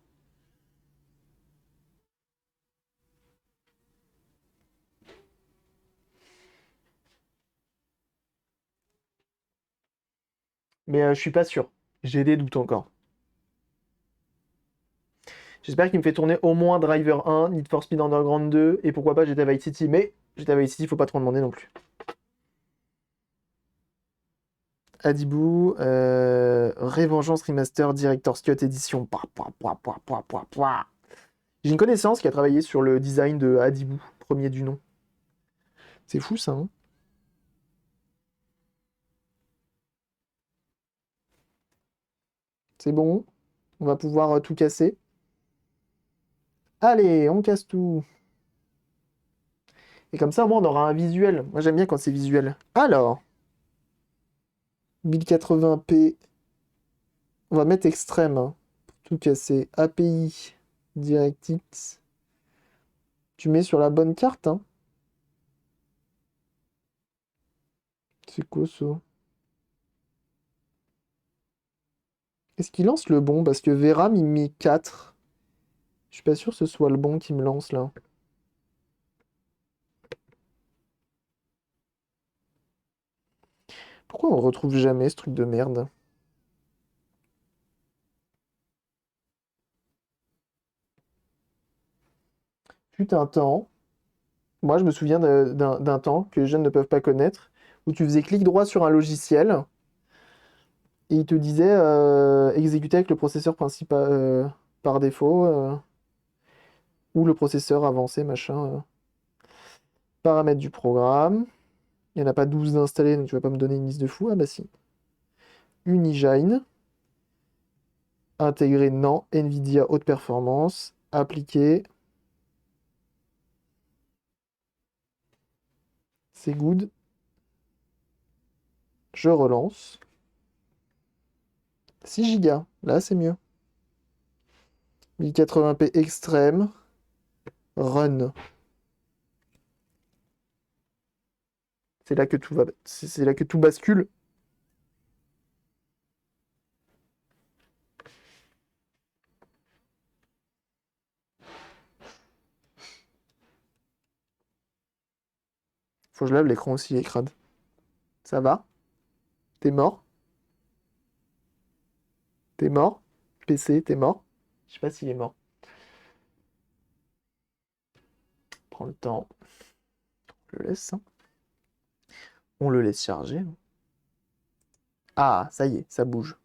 Mais je suis pas sûr. J'ai des doutes encore. J'espère qu'il me fait tourner au moins Driver 1, Need for Speed Underground 2, et pourquoi pas GTA Vice City. Mais GTA Vice City, faut pas trop en demander non plus. Adibou, Revengeance Remaster Director's Cut Edition. J'ai une connaissance qui a travaillé sur le design de Adibou, premier du nom. C'est fou ça, hein? C'est bon, on va pouvoir tout casser. Allez, on casse tout. Et comme ça, au moins, on aura un visuel. Moi, j'aime bien quand c'est visuel. Alors, 1080p. On va mettre extrême. Hein, pour tout casser. API, DirectX. Tu mets sur la bonne carte. Hein. C'est quoi ça? Est-ce qu'il lance le bon? Parce que VRAM, il met 4. Je suis pas sûr que ce soit le bon qui me lance là. Pourquoi on retrouve jamais ce truc de merde? Fut un temps, moi je me souviens d'un temps que les jeunes ne peuvent pas connaître, où tu faisais clic droit sur un logiciel et il te disait exécuter avec le processeur principal par défaut ou le processeur avancé, machin. Paramètres du programme. Il n'y en a pas 12 d'installés, donc tu vas pas me donner une liste de fous. Ah bah si. Unigine. Intégrer, non. Nvidia haute performance. Appliquer. C'est good. Je relance. 6 Go. Là, c'est mieux. 1080p extrême. Run. C'est là que tout va. C'est là que tout bascule. Faut que je lève l'écran aussi, les crades. Ça va? T'es mort? T'es mort? PC, t'es mort? Je sais pas s'il est mort. Prends le temps. On le laisse, hein. On le laisse charger. Ah, ça y est, ça bouge.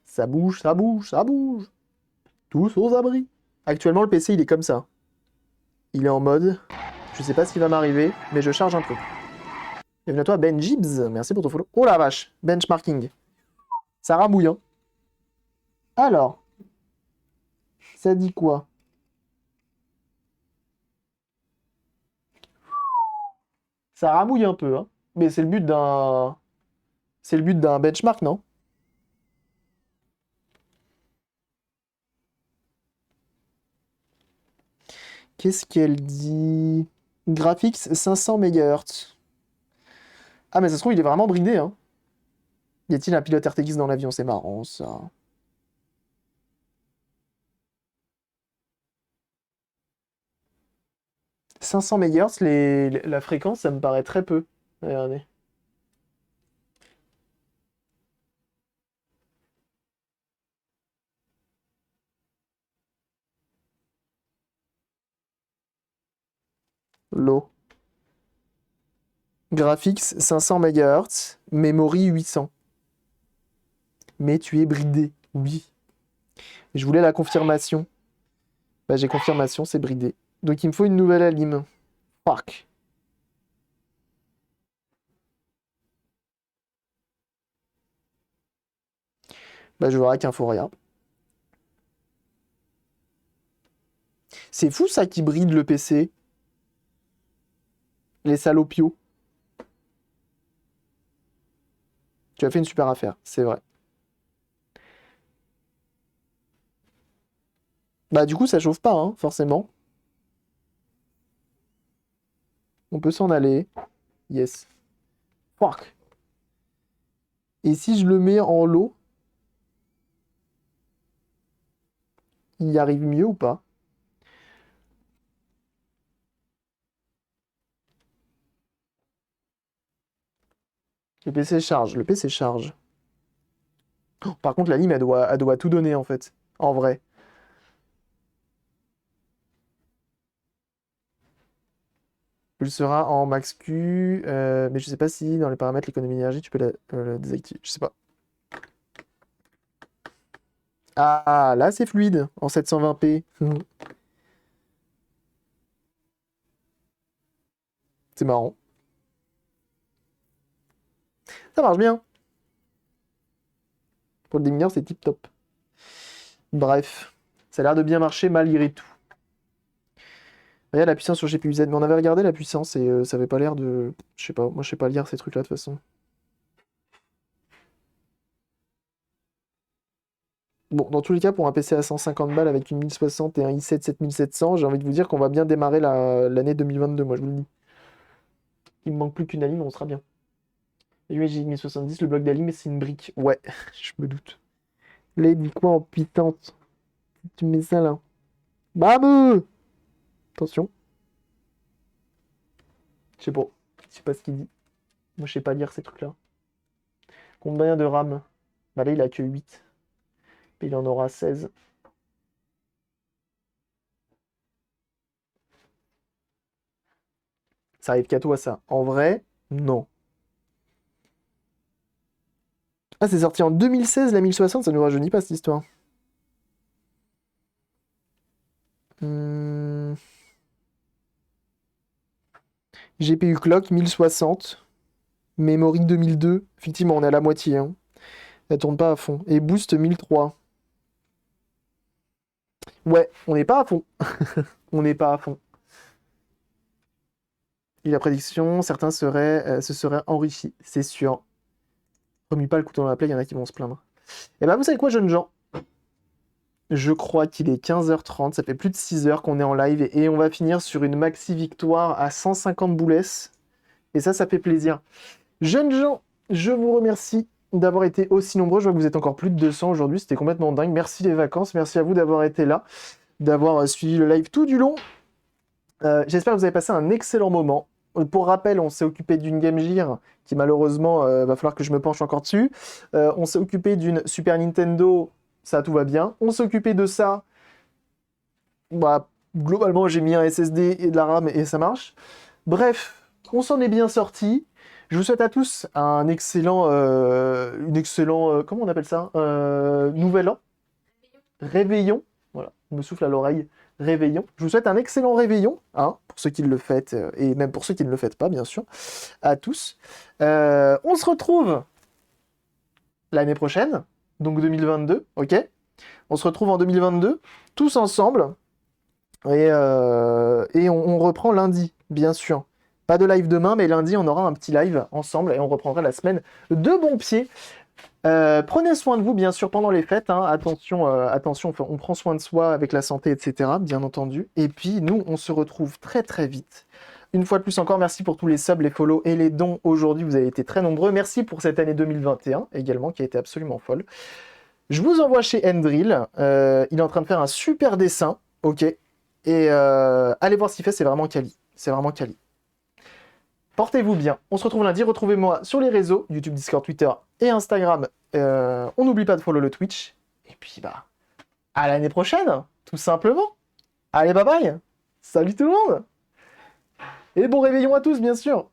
Ça bouge, ça bouge, ça bouge. Tous aux abris. Actuellement, le PC, il est comme ça. Il est en mode, je sais pas ce qui va m'arriver, mais je charge un peu. Bienvenue à toi, Ben Gibbs. Merci pour ton follow. Oh la vache, benchmarking. Ça ramouille, hein. Alors, ça dit quoi? Ça ramouille un peu, hein. Mais c'est le but d'un... C'est le but d'un benchmark, non? Qu'est-ce qu'elle dit? Graphics 500 MHz. Ah, mais ça se trouve, il est vraiment bridé, hein. Y a-t-il un pilote RTX dans l'avion? C'est marrant, ça. « 500 MHz, la fréquence, ça me paraît très peu. Regardez. Low. Graphics 500 MHz, memory 800. Mais tu es bridé, oui. Je voulais la confirmation. Bah, j'ai confirmation, c'est bridé. Donc il me faut une nouvelle alim. Fuck. Bah, je verrai qu'info rien. C'est fou ça qui bride le PC. Les salopios. Tu as fait une super affaire, c'est vrai. Bah du coup ça chauffe pas, hein, forcément. On peut s'en aller. Yes. Fuck. Et si je le mets en low, il y arrive mieux ou pas? Le PC charge, le PC charge. Oh, par contre, la lime, elle doit tout donner, en fait. En vrai. Il sera en max Q, mais je sais pas si dans les paramètres, l'économie d'énergie, tu peux la désactiver. Je sais pas. Ah, là, c'est fluide, en 720p. C'est marrant. Ça marche bien. Pour le démineur, c'est tip top. Bref, ça a l'air de bien marcher malgré tout. Regarde la puissance sur GPU Z, mais on avait regardé la puissance et ça avait pas l'air de... Je sais pas, moi je sais pas lire ces trucs-là de toute façon. Bon, dans tous les cas, pour un PC à 150 balles avec une 1060 et un i7 7700, j'ai envie de vous dire qu'on va bien démarrer l'année 2022, moi je vous le dis. Il me manque plus qu'une alim, on sera bien. USG 1070, le bloc d'alim, c'est une brique. Ouais, je me doute. Là, il dit quoi en puissance? Tu mets ça là. Bam! Attention. Je sais pas. Je sais pas ce qu'il dit. Moi, je sais pas lire ces trucs-là. Combien de RAM? Bah là, il a que 8. Il en aura 16. Ça arrive qu'à toi, ça. En vrai, non. Ah, c'est sorti en 2016, la 1060, ça nous rajeunit pas cette histoire. GPU clock 1060. Memory 2002. Effectivement, on est à la moitié, hein. Elle tourne pas à fond. Et boost 1003. Ouais, on n'est pas à fond. On n'est pas à fond. Et la prédiction, certains se seraient enrichis, c'est sûr. Remue pas le couteau dans la plaie, il y en a qui vont se plaindre. Et bah vous savez quoi, jeunes gens? Je crois qu'il est 15h30, ça fait plus de 6 heures qu'on est en live et on va finir sur une maxi victoire à 150 boules. Et ça fait plaisir. Jeunes gens, je vous remercie d'avoir été aussi nombreux. Je vois que vous êtes encore plus de 200 aujourd'hui, c'était complètement dingue. Merci les vacances, merci à vous d'avoir été là. d'avoir suivi le live tout du long. J'espère que vous avez passé un excellent moment. Pour rappel, on s'est occupé d'une Game Gear qui malheureusement, va falloir que je me penche encore dessus. On s'est occupé d'une Super Nintendo, ça tout va bien. On s'est occupé de ça. Bah, globalement, j'ai mis un SSD et de la RAM et ça marche. Bref, on s'en est bien sorti. Je vous souhaite à tous un excellent, comment on appelle ça? Nouvel an? Réveillon. Voilà, on me souffle à l'oreille. Réveillon. Je vous souhaite un excellent réveillon, hein, pour ceux qui le fêtent, et même pour ceux qui ne le fêtent pas, bien sûr, à tous. On se retrouve l'année prochaine, donc 2022, ok? On se retrouve en 2022, tous ensemble, et on reprend lundi, bien sûr. Pas de live demain, mais lundi, on aura un petit live ensemble, et on reprendra la semaine de bon pied. Prenez soin de vous, bien sûr, pendant les fêtes, hein. Attention, on prend soin de soi avec la santé, etc., bien entendu. Et puis, nous, on se retrouve très, très vite. Une fois de plus encore, merci pour tous les subs, les follow et les dons. Aujourd'hui, vous avez été très nombreux. Merci pour cette année 2021, également, qui a été absolument folle. Je vous envoie chez Endril. Il est en train de faire un super dessin, ok. Et allez voir ce qu'il fait, c'est vraiment quali. C'est vraiment quali. Portez-vous bien. On se retrouve lundi. Retrouvez-moi sur les réseaux, YouTube, Discord, Twitter et Instagram. On n'oublie pas de follow le Twitch. Et puis, bah, à l'année prochaine, tout simplement. Allez, bye bye. Salut tout le monde. Et bon réveillon à tous, bien sûr.